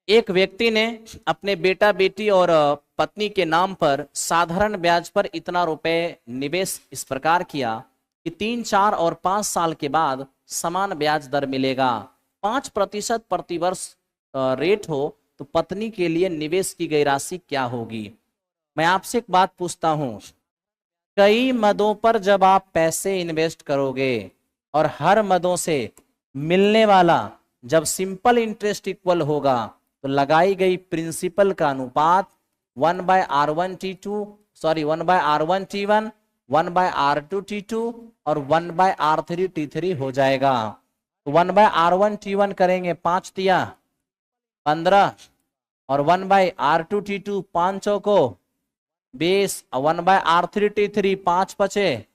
एक व्यक्ति ने अपने बेटा बेटी और पत्नी के नाम पर साधारण ब्याज पर इतना रुपए निवेश इस प्रकार किया कि 3, 4 और 5 साल के बाद समान ब्याज दर मिलेगा। 5% प्रतिवर्ष रेट हो तो पत्नी के लिए निवेश की गई राशि क्या होगी। मैं आपसे एक बात पूछता हूं, कई मदों पर जब आप पैसे इन्वेस्ट करोगे और हर मदों से मिलने वाला जब सिंपल इंटरेस्ट इक्वल होगा तो लगाई गई प्रिंसिपल का अनुपात 1/R1T2 सॉरी 1/R1T1 1/R2T2 और 1/R3T3 हो जाएगा। तो 1/R1T1 करेंगे 5 तिया 15 और 1/R2T2 5 को 20 और 1/R3T3 5 पचे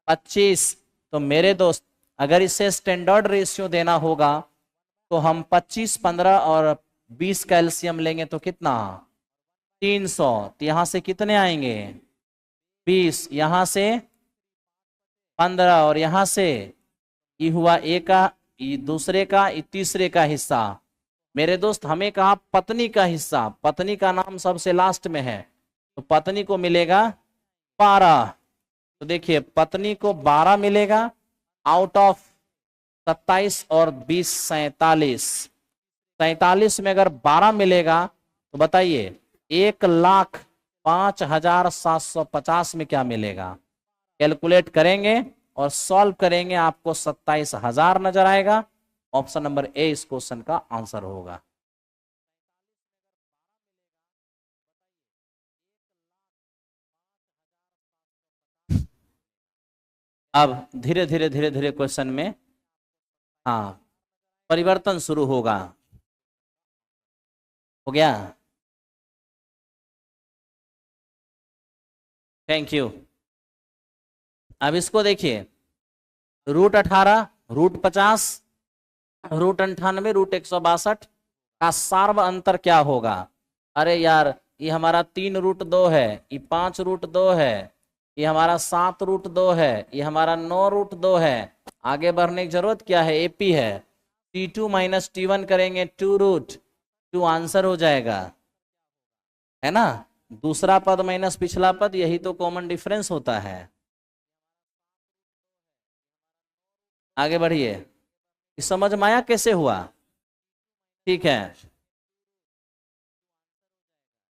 25। तो मेरे दोस्त अगर इसे स्टैंडर्ड रेशियो देना होगा तो हम 25, 15 और 20 कैल्शियम लेंगे तो कितना 300, तो यहां से कितने आएंगे 20, यहां से 15 और यहां से ये हुआ ए का, ये दूसरे का, ये तीसरे का हिस्सा। मेरे दोस्त हमें कहा पत्नी का हिस्सा, पत्नी का नाम सबसे लास्ट में है तो पत्नी को मिलेगा 12। तो देखिए पत्नी को 12 मिलेगा आउट ऑफ 27 और 20 47। 47 में अगर 12 मिलेगा तो बताइए 1,05,750 में क्या मिलेगा। कैलकुलेट करेंगे और सॉल्व करेंगे, आपको 27,000 नजर आएगा। ऑप्शन नंबर ए इस क्वेश्चन का आंसर होगा। अब धीरे धीरे धीरे धीरे क्वेश्चन में हाँ परिवर्तन शुरू होगा। हो गया, थैंक यू। अब इसको देखिए, √18, √50, √98, √162 का सार्व अंतर क्या होगा। अरे यार ये हमारा 3√2 है, ये 5√2 है, ये हमारा 7√2 है, ये हमारा 9√2 है। आगे बढ़ने की जरूरत क्या है, एपी है। T2 - T1 करेंगे 2√2 आंसर हो जाएगा, है ना। दूसरा पद माइनस पिछला पद, यही तो कॉमन डिफरेंस होता है। आगे बढ़िए, समझ में आया कैसे हुआ, ठीक है।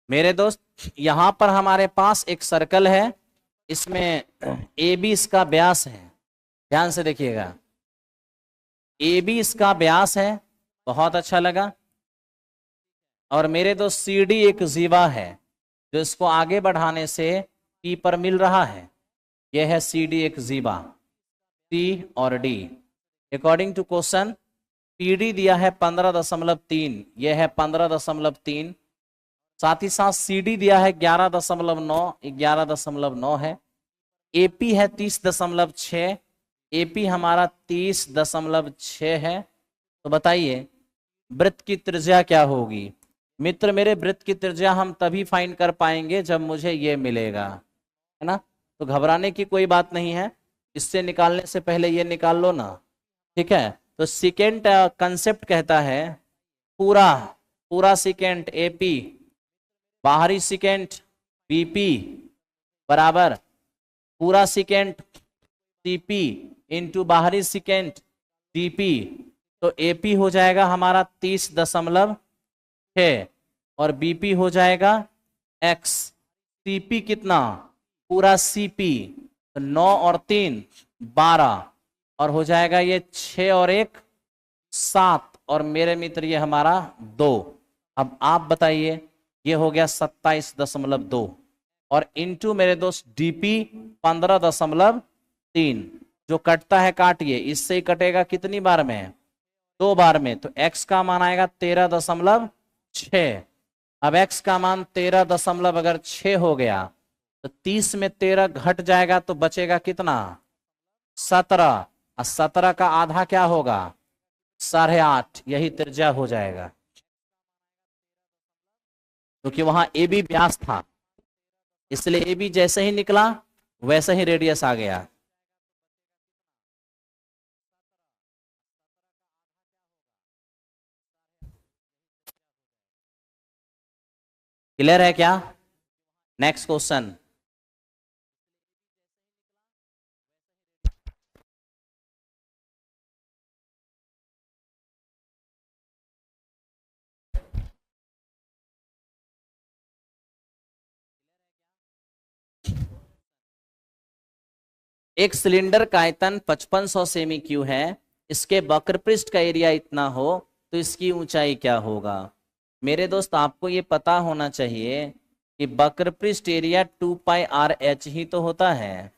मेरे दोस्त यहां पर हमारे पास एक सर्कल है, इसमें AB इसका व्यास है, ध्यान से देखिएगा। AB इसका व्यास है, बहुत अच्छा लगा। और मेरे दोस्त CD एक जीवा है जो इसको आगे बढ़ाने से P पर मिल रहा है। यह है CD एक जीवा, C और D। According to question PD दिया है 15.3, यह है 15.3। साथ ही साथ CD दिया है 11.9, 11.9 है। AP है 30.6, AP हमारा 30.6 है। तो बताइए वृत्त की त्रिज्या क्या होगी। मित्र मेरे, वृत्त की त्रिज्या हम तभी फाइंड कर पाएंगे जब मुझे ये मिलेगा, है ना। तो घबराने की कोई बात नहीं है, इससे निकालने से पहले ये निकाल लो ना, ठीक है। तो सेकेंड कंसेप्ट कहता है पूरा पूरा सेकेंड एपी बाहरी सेकेंड बीपी बराबर पूरा सेकेंड सीपी इंटू बाहरी सेकेंड डीपी। तो एपी हो जाएगा हमारा 30.6 और बीपी हो जाएगा एक्स। सीपी कितना, पूरा सीपी 9 और 3 12 और हो जाएगा ये 6 और 1 7 और मेरे मित्र ये हमारा 2। अब आप बताइए, ये हो गया 27.2 और इंटू मेरे दोस्त डीपी 15.3। जो कटता है काटिए, इससे ही कटेगा कितनी बार में, 2 बार में। तो x का मान आएगा 13.6। अब x का मान 13.6 हो गया तो 30 में 13 घट जाएगा तो बचेगा कितना, 17। और 17 का आधा क्या होगा, 8.5। यही त्रिज्या हो जाएगा, क्योंकि वहां ए बी व्यास था, इसलिए ए बी जैसे ही निकला वैसे ही रेडियस आ गया। क्लियर है क्या? Next question. एक सिलेंडर का आयतन 5500 सेमी क्यू है, इसके वक्रपृष्ठ का एरिया इतना हो तो इसकी ऊंचाई क्या होगा। मेरे दोस्त आपको ये पता होना चाहिए कि वक्रपृष्ठ एरिया 2πr/h ही तो होता है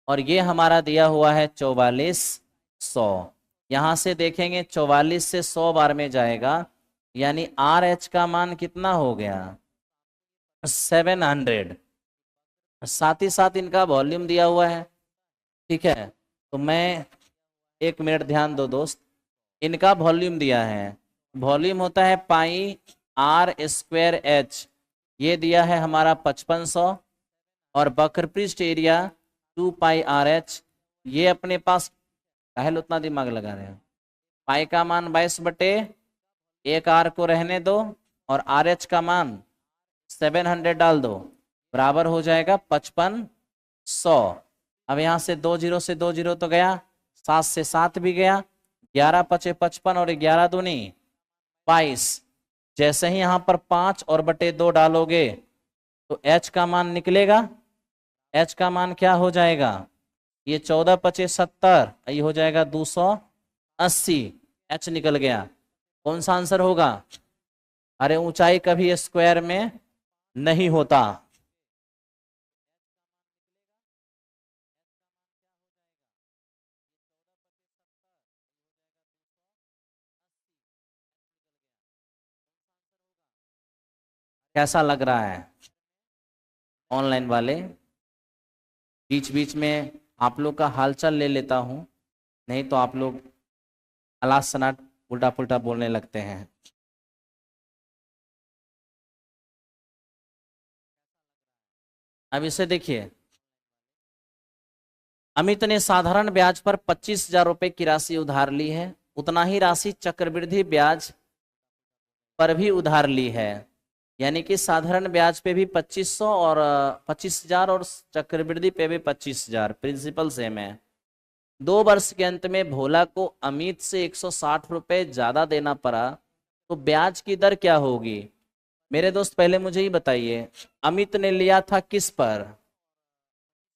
और ये हमारा दिया हुआ है 4400। यहां से देखेंगे 44 से 100 बार में जाएगा, यानी RH का मान कितना हो गया, 700। साथ ही साथ इनका वॉल्यूम दिया हुआ है, ठीक है। तो मैं 1 मिनट ध्यान दो दोस्त, इनका वॉल्यूम दिया है, वॉल्यूम होता है πr²h, ये दिया है हमारा 5500 और वक्रपृष्ठ एरिया 2πr/h। ये अपने पास पहले उतना दिमाग लगा रहे हैं, पाई का मान 22/1 r को रहने दो और RH का मान 700 डाल दो, बराबर हो जाएगा 5500। अब यहाँ से 2 0 से 2 0 तो गया, 7 से 7 भी गया, 11 5 55 और 11 दूनी 22। जैसे ही यहाँ पर 5 और बटे 2 डालोगे तो H का मान निकलेगा। H का मान क्या हो जाएगा, ये 14 5 70, ये हो जाएगा 280। H निकल गया। कौन सा आंसर होगा, अरे ऊंचाई कभी स्क्वायर में नहीं होता। कैसा लग रहा है ऑनलाइन वाले? बीच बीच में आप लोग का हालचाल ले लेता हूं, नहीं तो आप लोग अलास सनाट उल्टा पुल्टा बोलने लगते हैं। अब इसे देखिए, अमित ने साधारण ब्याज पर 25,000 रुपए की राशि उधार ली है, उतना ही राशि चक्रवृद्धि ब्याज पर भी उधार ली है, यानी कि साधारण ब्याज पे भी 2500 और 25,000 और चक्रवृद्धि पे भी 25,000, प्रिंसिपल सेम है। 2 वर्ष के अंत में भोला को अमित से 160 रुपए ज्यादा देना पड़ा, तो ब्याज की दर क्या होगी। मेरे दोस्त पहले मुझे ही बताइए, अमित ने लिया था किस पर,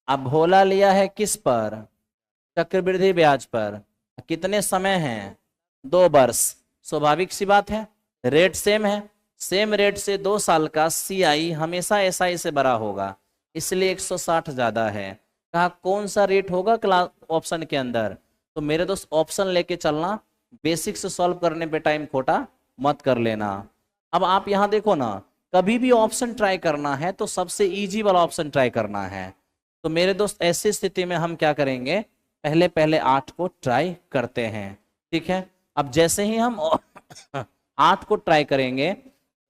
अब भोला लिया है किस पर, चक्रवृद्धि ब्याज पर। कितने समय हैं, 2 वर्ष। स्वाभाविक सी बात है, रेट सेम है, सेम रेट से 2 साल का CI हमेशा SI से बड़ा होगा, इसलिए 160 ज्यादा है। कहा कौन सा रेट होगा क्लास ऑप्शन के अंदर, तो मेरे दोस्त ऑप्शन लेके चलना, बेसिक से सॉल्व करने पे टाइम खोटा मत कर लेना। अब आप यहां देखो ना, कभी भी ऑप्शन ट्राई करना है तो सबसे इजी वाला ऑप्शन ट्राई करना है। तो मेरे दोस्त ऐसी स्थिति में हम क्या करेंगे, पहले पहले 8 को ट्राई करते हैं, ठीक है। अब जैसे ही हम 8 को ट्राई करेंगे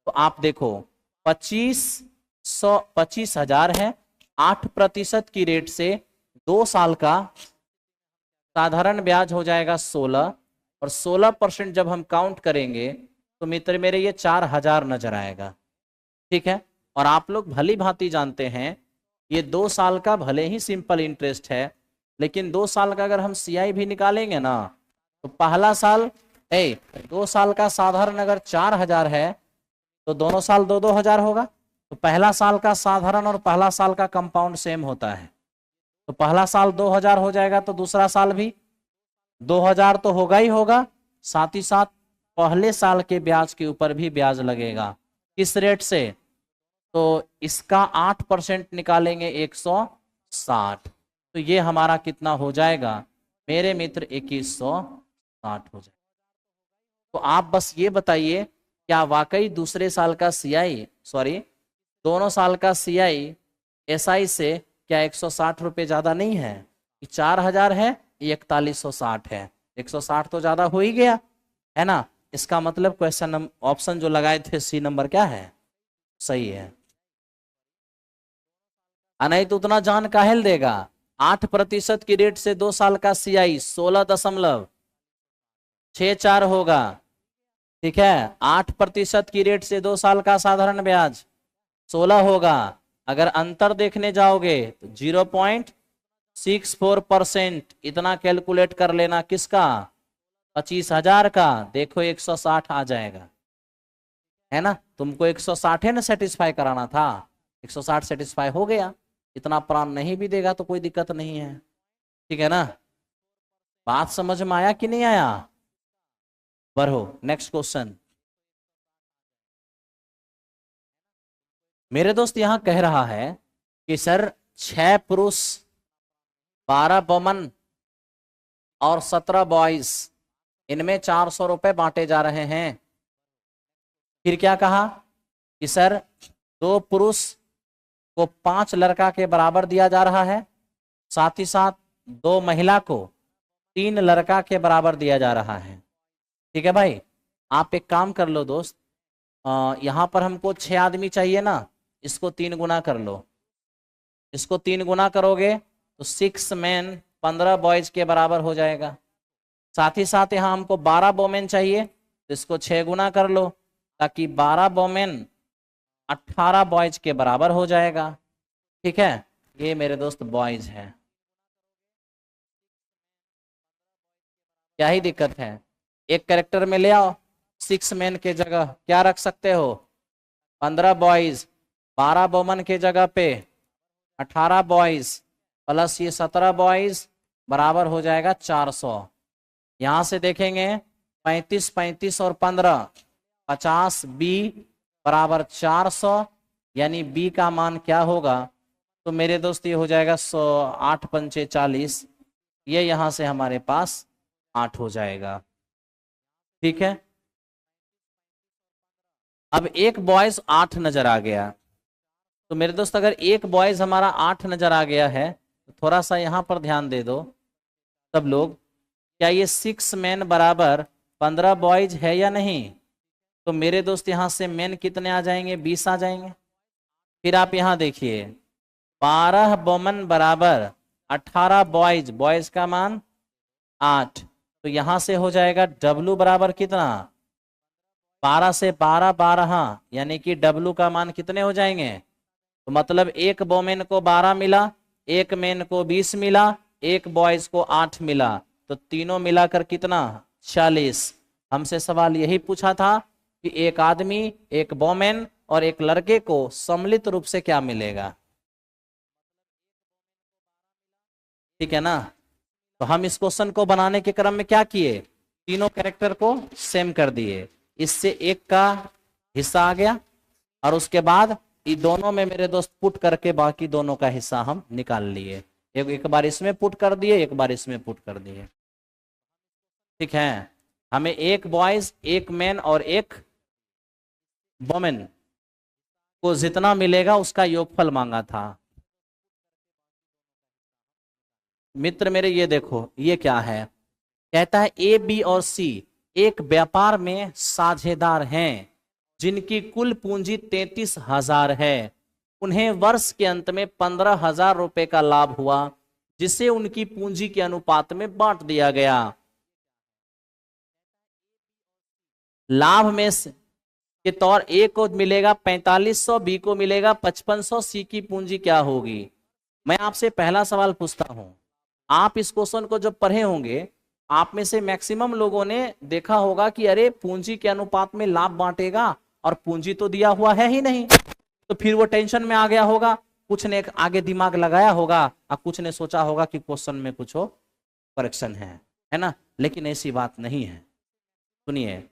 तो आप देखो 25,000 है, 8% की रेट से 2 साल का साधारण ब्याज हो जाएगा 16, और 16% जब हम काउंट करेंगे तो मित्र मेरे ये 4000 नजर आएगा। ठीक है, और आप लोग भली भांति जानते हैं ये 2 साल का भले ही सिंपल इंटरेस्ट है, लेकिन 2 साल का अगर हम सीआई भी निकालेंगे ना तो पहला साल 2 साल का साधारण अगर 4000 है तो दोनों साल 2-2000 होगा। तो पहला साल का साधारण और पहला साल का कंपाउंड सेम होता है, तो पहला साल 2000 हो जाएगा तो दूसरा साल भी 2000 तो होगा ही होगा, साथ ही साथ पहले साल के ब्याज के ऊपर भी ब्याज लगेगा। किस रेट से? तो इसका 8% निकालेंगे 160, तो ये हमारा कितना हो जाएगा मेरे मित्र 2160 हो जाएगा। तो आप बस ये बताइए क्या वाकई दूसरे साल का सीआई दोनों साल का सीआई एसआई से क्या 160 रुपये ज्यादा नहीं है? 4000 है, 4160 है, 160 तो ज्यादा हो ही गया है ना। इसका मतलब क्वेश्चन ऑप्शन जो लगाए थे सी नंबर क्या है, सही है। नहीं तो उतना जान काहेल देगा। 8% की रेट से 2 साल का सीआई 16.64 होगा। ठीक है, 8% की रेट से 2 साल का साधारण ब्याज 16 होगा। अगर अंतर देखने जाओगे तो 0.64%, इतना कैलकुलेट कर लेना किसका, 25,000 का। देखो 160 आ जाएगा, है ना। तुमको 160 है ना सेटिस्फाई कराना था, 160 सेटिस्फाई हो गया। इतना प्राण नहीं भी देगा तो कोई दिक्कत नहीं है, ठीक है ना। बात समझ में आया कि नहीं आया? बढ़ो नेक्स्ट क्वेश्चन। मेरे दोस्त यहां कह रहा है कि सर 6 पुरुष 12 वुमन और 17 बॉयज, इनमें 400 रुपए बांटे जा रहे हैं। फिर क्या कहा कि सर 2 पुरुष को 5 लड़का के बराबर दिया जा रहा है, साथ ही साथ 2 महिला को 3 लड़का के बराबर दिया जा रहा है। ठीक है भाई, आप एक काम कर लो दोस्त, यहां पर हमको 6 आदमी चाहिए ना, इसको 3 गुना कर लो। इसको 3 गुना करोगे तो 6 मैन 15 बॉयज के बराबर हो जाएगा। साथ ही साथ यहाँ हमको 12 वोमेन चाहिए, तो इसको 6 गुना कर लो, ताकि 12 वोमेन 18 बॉयज के बराबर हो जाएगा। ठीक है, ये मेरे दोस्त बॉयज है। क्या ही दिक्कत है, एक कैरेक्टर में ले आओ। 6 मैन के जगह क्या रख सकते हो, 15 बॉयज, 12 वोमन के जगह पे 18 बॉयज प्लस ये 17 बॉयज बराबर हो जाएगा 400। यहां से देखेंगे 35 35 और 15 50, बी बराबर 400, यानी बी का मान क्या होगा, तो मेरे दोस्त ये हो जाएगा 8 पंचे 40, ये यहां से हमारे पास 8 हो जाएगा। ठीक है, अब एक बॉयज 8 नजर आ गया, तो मेरे दोस्त अगर एक बॉयज हमारा 8 नजर आ गया है तो थोड़ा सा यहां पर ध्यान दे दो सब लोग। क्या ये 6 मैन बराबर 15 बॉयज है या नहीं? तो मेरे दोस्त यहां से मैन कितने आ जाएंगे, 20 आ जाएंगे। फिर आप यहां देखिए 12 वोमन बराबर 18 बॉयज, बॉयज का मान 8, तो यहां से हो जाएगा W बराबर कितना, 12 से 12 12, यानी कि W का मान कितने हो जाएंगे, तो मतलब एक वोमेन को 12 मिला, एक मैन को 20 मिला, एक बॉयज को 8 मिला, तो तीनों मिलाकर कितना, 40। हमसे सवाल यही पूछा था कि एक आदमी, एक वोमेन और एक लड़के को सम्मिलित रूप से क्या मिलेगा। ठीक है ना, तो हम इस क्वेश्चन को बनाने के क्रम में क्या किए, तीनों कैरेक्टर को सेम कर दिए, इससे एक का हिस्सा आ गया, और उसके बाद ये दोनों में मेरे दोस्त पुट करके बाकी दोनों का हिस्सा हम निकाल लिए। एक बार इसमें पुट कर दिए, एक बार इसमें पुट कर दिए। ठीक है, हमें एक बॉयज, एक मैन और एक वोमेन को जितना मिलेगा उसका योगफल मांगा था। मित्र मेरे ये देखो, ये क्या है, कहता है ए बी और सी एक व्यापार में साझेदार हैं, जिनकी कुल पूंजी 33,000 है। उन्हें वर्ष के अंत में 15,000 रुपए का लाभ हुआ। जिसे उनकी पूंजी के अनुपात में बांट दिया गया। लाभ में के तौर ए को मिलेगा 4500, बी को मिलेगा 5500, सी की पूंजी क्या होगी। मैं आपसे पहला सवाल पूछता हूं, आप इस क्वेश्चन को जब पढ़े होंगे, आप में से मैक्सिमम लोगों ने देखा होगा कि अरे पूंजी के अनुपात में लाभ बांटेगा और पूंजी तो दिया हुआ है ही नहीं, तो फिर वो टेंशन में आ गया होगा, कुछ ने आगे दिमाग लगाया होगा और कुछ ने सोचा होगा कि क्वेश्चन में कुछ करेक्शन है ना। लेकिन ऐसी बात नहीं है। सुनिए,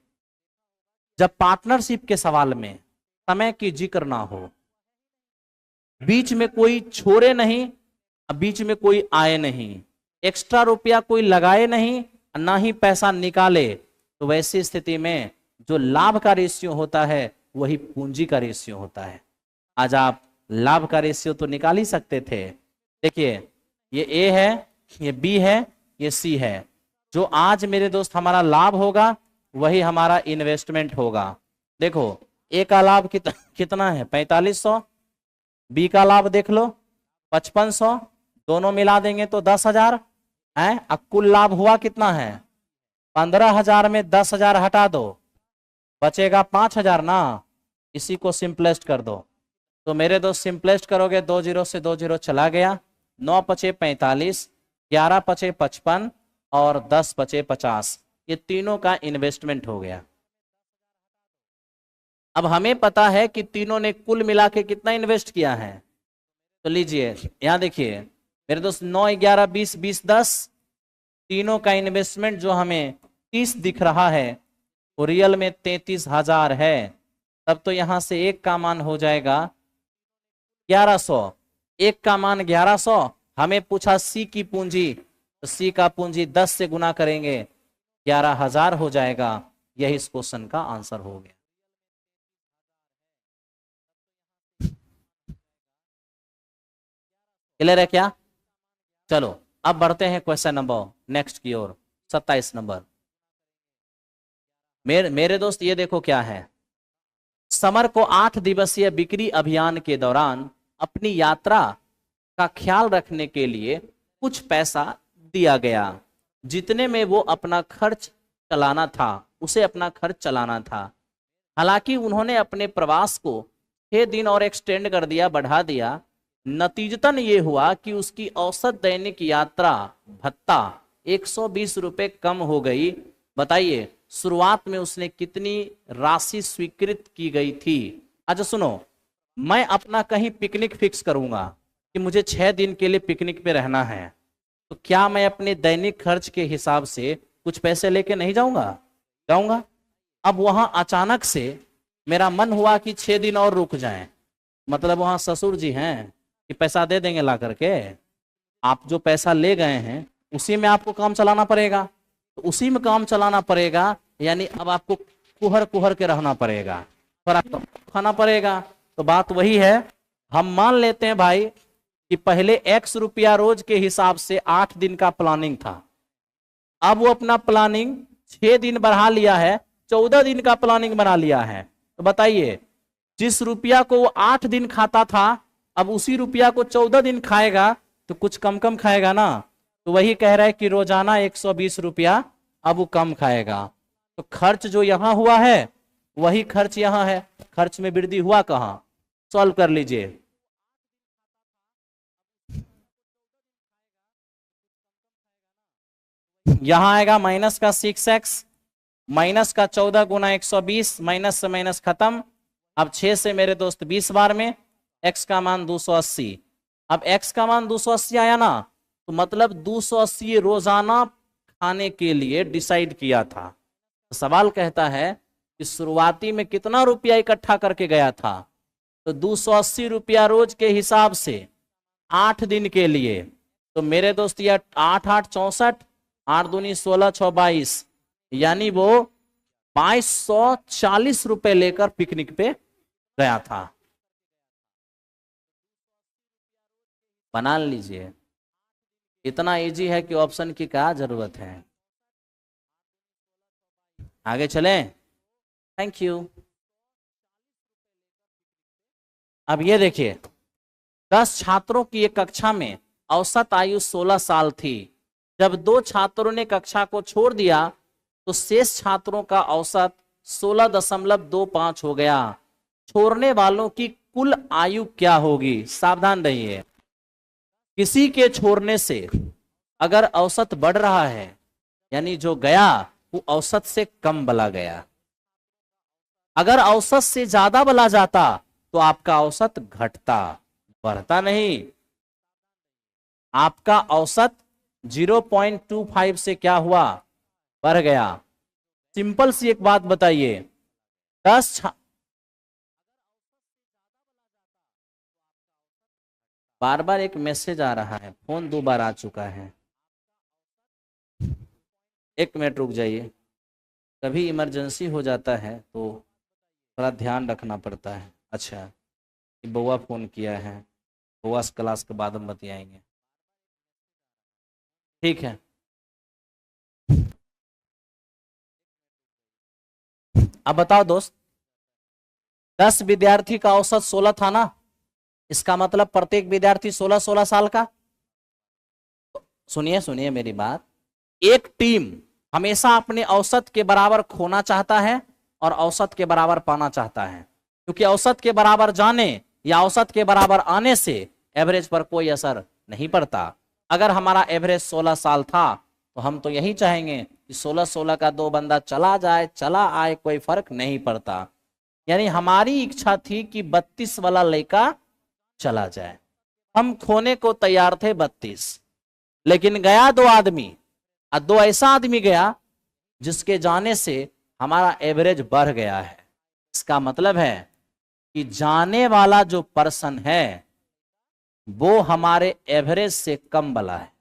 जब पार्टनरशिप के सवाल में समय की जिक्र ना हो, बीच में कोई छोड़े नहीं, बीच में कोई आए नहीं, एक्स्ट्रा रुपया कोई लगाए नहीं, ना ही पैसा निकाले, तो वैसी स्थिति में जो लाभ का रेशियो होता है वही पूंजी का रेशियो होता है। आज आप लाभ का रेशियो तो निकाल ही सकते थे। देखिए, ये ए है, ये बी है, ये सी है। जो आज मेरे दोस्त हमारा लाभ होगा वही हमारा इन्वेस्टमेंट होगा। देखो, ए का लाभ कितना है 4500, बी का लाभ देख लो 5500, दोनों मिला देंगे तो 10,000 है। अब कुल लाभ हुआ कितना है 15,000 में 10,000 हटा दो, बचेगा 5,000 ना। इसी को सिंपलेस्ट कर दो, तो मेरे दोस्त सिंपलेस्ट करोगे 2 0 से 2 0 चला गया, 9 पचे 45, 11 पचे 55 और 10 पचे 50। ये तीनों का इन्वेस्टमेंट हो गया। अब हमें पता है कि तीनों ने कुल मिला के कितना इन्वेस्ट किया है, तो लीजिए यहां देखिए मेरे दोस्त 9 11 20 20 10, तीनों का इन्वेस्टमेंट जो हमें 30 दिख रहा है वो रियल में 33,000 है। तब तो यहां से एक का मान हो जाएगा 1100, एक का मान 1100। हमें पूछा सी की पूंजी, तो सी का पूंजी 10 से गुना करेंगे 11,000 हो जाएगा। यही इस क्वेश्चन का आंसर हो गया। क्लियर है क्या? चलो अब बढ़ते हैं क्वेश्चन नंबर नेक्स्ट की ओर, 27 नंबर। मेरे दोस्त ये देखो क्या है, समर को 8 दिवसीय बिक्री अभियान के दौरान अपनी यात्रा का ख्याल रखने के लिए कुछ पैसा दिया गया, जितने में वो अपना खर्च चलाना था, उसे अपना खर्च चलाना था। हालांकि उन्होंने अपने प्रवास को 6 दिन और एक्सटेंड कर दिया, बढ़ा दिया। नतीजतन ये हुआ कि उसकी औसत दैनिक यात्रा भत्ता 120 रुपए कम हो गई। बताइए शुरुआत में उसने कितनी राशि स्वीकृत की गई थी। अच्छा सुनो, मैं अपना कहीं पिकनिक फिक्स करूंगा कि मुझे 6 दिन के लिए पिकनिक पे रहना है, तो क्या मैं अपने दैनिक खर्च के हिसाब से कुछ पैसे लेके नहीं जाऊंगा? जाऊंगा। अब वहां अचानक से मेरा मन हुआ कि 6 दिन और रुक जाएं, मतलब वहां ससुर जी हैं कि पैसा दे देंगे ला करके, आप जो पैसा ले गए हैं उसी में आपको काम चलाना पड़ेगा, तो उसी में काम चलाना पड़ेगा, यानी अब आपको कुहर कुहर के रहना पड़ेगा, पर आपको खाना पड़ेगा। तो बात वही है, हम मान लेते हैं भाई कि पहले x रुपया रोज के हिसाब से 8 दिन का प्लानिंग था, अब वो अपना प्लानिंग 6 दिन बढ़ा लिया है, 14 दिन का प्लानिंग बना लिया है। तो बताइए जिस रुपया को वो 8 दिन खाता था, अब उसी रुपया को 14 दिन खाएगा, तो कुछ कम कम खाएगा ना। तो वही कह रहा है कि रोजाना 120 रुपया अब वो कम खाएगा। तो खर्च जो यहां हुआ है वही खर्च यहां है, खर्च में वृद्धि हुआ कहां? सॉल्व कर लीजिए। यहां आएगा माइनस का 6x, माइनस का 14 गुना 120, माइनस से माइनस खत्म। अब 6 से मेरे दोस्त 20 बार में x का मान 280। अब x का मान 280 आया ना, तो मतलब 280 रोजाना खाने के लिए डिसाइड किया था। तो सवाल कहता है कि शुरुआती में कितना रुपया इकट्ठा करके गया था, तो 280 रुपया रोज के हिसाब से 8 दिन के लिए। तो मेरे दोस्त यह 8 8 64, 8 दूनी 16 6 22, यानी वो 2240 रुपए लेकर पिकनिक पे गया था। बना लीजिए, इतना इजी है कि ऑप्शन की क्या जरूरत है। आगे चलें। Thank you. अब ये देखिए, 10 छात्रों की एक कक्षा में औसत आयु 16 साल थी। जब 2 छात्रों ने कक्षा को छोड़ दिया तो शेष छात्रों का औसत 16.25 हो गया। छोड़ने वालों की कुल आयु क्या होगी? सावधान रहिए, किसी के छोड़ने से अगर औसत बढ़ रहा है यानी जो गया वो औसत से कम बला गया। अगर औसत से ज्यादा बला जाता तो आपका औसत घटता, बढ़ता नहीं। आपका औसत 0.25 से क्या हुआ? बढ़ गया। सिंपल सी एक बात बताइए, 10 बार बार एक मैसेज आ रहा है, फोन 2 बार आ चुका है। 1 मिनट रुक जाइए, कभी इमरजेंसी हो जाता है तो थोड़ा ध्यान रखना पड़ता है। अच्छा, ये बउआ फोन किया है, बउआ क्लास के बाद हम बतियाएंगे, ठीक है। अब बताओ दोस्त, 10 विद्यार्थी का औसत 16 था ना, इसका मतलब प्रत्येक विद्यार्थी 16-16 साल का। सुनिए सुनिए मेरी बात, एक टीम हमेशा अपने औसत के बराबर खोना चाहता है और औसत के बराबर पाना चाहता है, क्योंकि औसत के बराबर जाने या औसत के बराबर आने से एवरेज पर कोई असर नहीं पड़ता। अगर हमारा एवरेज 16 साल था तो हम तो यही चाहेंगे कि 16-16 का 2 बंदा चला जाए चला आए, कोई फर्क नहीं पड़ता। यानी हमारी इच्छा थी कि 32 वाला लड़का चला जाए, हम खोने को तैयार थे 32, लेकिन गया 2 आदमी, और 2 ऐसा आदमी गया जिसके जाने से हमारा एवरेज बढ़ गया है। इसका मतलब है कि जाने वाला जो पर्सन है वो हमारे एवरेज से कम वाला है,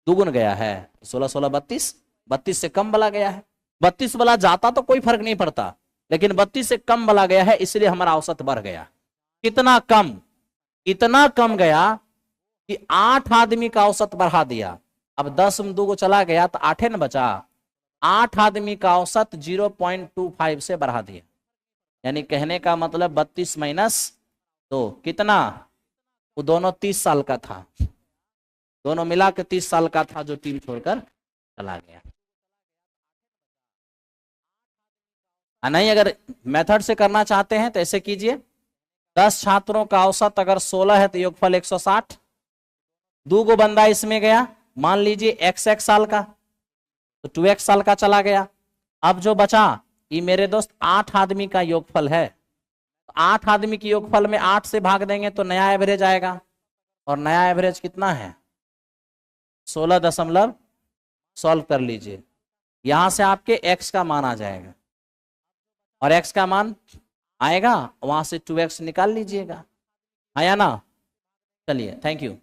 दुगुन गया है। 16-16 32, 32 से कम वाला गया है। 32 वाला जाता तो कोई फर्क नहीं पड़ता, लेकिन 32 से कम वाला गया है, इसलिए हमारा औसत बढ़ गया। कितना कम? इतना कम गया कि 8 आदमी का औसत बढ़ा दिया। अब 10 में 2 को चला गया तो 8 न बचा, 8 आदमी का औसत 0.25 से बढ़ा दिया। यानी कहने का मतलब 32 माइनस 2 कितना? वो दोनों 30 साल का था, दोनों मिला के 30 साल का था जो टीम छोड़कर चला गया। नहीं, अगर मेथड से करना चाहते हैं तो ऐसे कीजिए, 10 छात्रों का औसत अगर 16 है तो योगफल 160, 2 को बंदा इसमें गया, मान लीजिए XX साल का, तो 2x साल का चला गया। अब जो बचा ये मेरे दोस्त 8 आदमी का योगफल है, 8 आदमी की योगफल में 8 से भाग देंगे तो नया एवरेज आएगा, और नया एवरेज कितना है? 16 दशमलव, सॉल्व कर लीजिए, यहां से आपके x का मान आ जाएगा, और x का मान आएगा, वहां से 2x निकाल लीजिएगा, आया ना? चलिए, थैंक यू।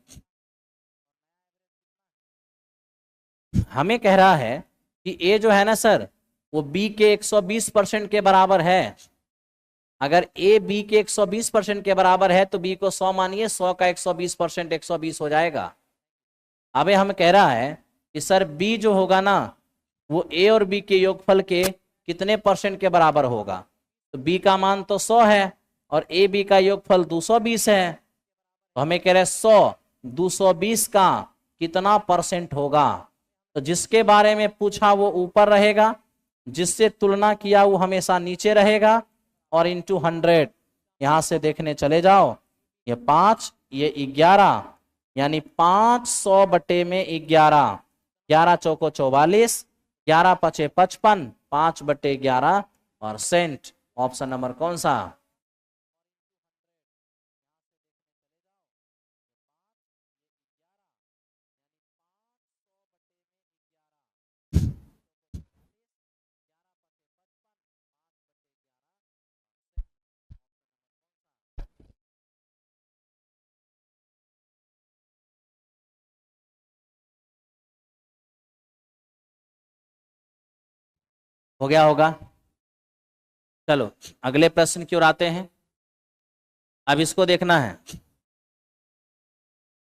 हमें कह रहा है कि a जो है ना सर वो b के 120% के बराबर है। अगर a b के 120% के बराबर है तो b को 100 मानिए, 100 का 120% 120 हो जाएगा। अब हम कह रहा है कि सर b जो होगा ना वो a और b के योगफल के कितने परसेंट के बराबर होगा? तो b का मान तो 100 है और a b का योगफल 220 है, तो हमें कह रहे 100 220 का कितना परसेंट होगा? तो जिसके बारे में पूछा वो ऊपर रहेगा, जिससे तुलना किया वो हमेशा नीचे रहेगा, और इंटू 100 यहां से देखने चले जाओ, ये 5 ये 11, यानी 500 बटे में 11, 11 चौको 44, 11 पचे 55, 5 बटे 11%। ऑप्शन नंबर कौन सा? हो गया होगा। चलो अगले प्रश्न की ओर आते हैं। अब इसको देखना है,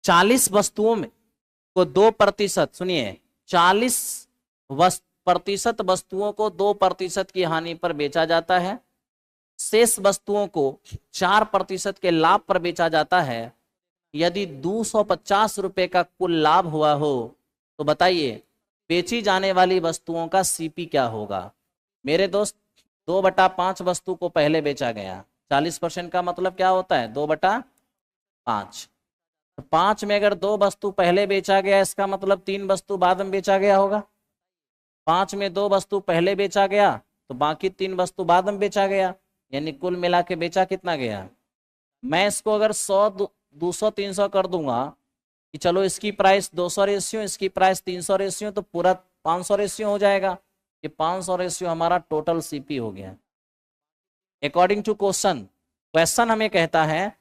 40 वस्तुओं में को 2%, सुनिए 40% वस्तुओं को 2% की हानि पर बेचा जाता है, शेष वस्तुओं को 4% के लाभ पर बेचा जाता है। यदि 250 रुपए का कुल लाभ हुआ हो तो बताइए बेची जाने वाली वस्तुओं का सीपी क्या होगा। मेरे दोस्त 2/5 वस्तु को पहले बेचा गया, 40% का मतलब क्या होता है 2/5। तो 5 में अगर 2 वस्तु पहले बेचा गया इसका मतलब 3 वस्तु बाद में बेचा गया होगा। 5 में 2 वस्तु पहले बेचा गया तो बाकी 3 वस्तु बाद में बेचा गया, यानी कुल मिला के बेचा कितना गया। मैं इसको अगर 100 200 300 कर दूंगा कि चलो इसकी प्राइस 200 रेशियो, इसकी प्राइस 300 रेशियो, तो पूरा 500 रेशियो हो जाएगा। ये 500 रेशियो हमारा टोटल सीपी हो गया। अकॉर्डिंग टू क्वेश्चन हमें कहता है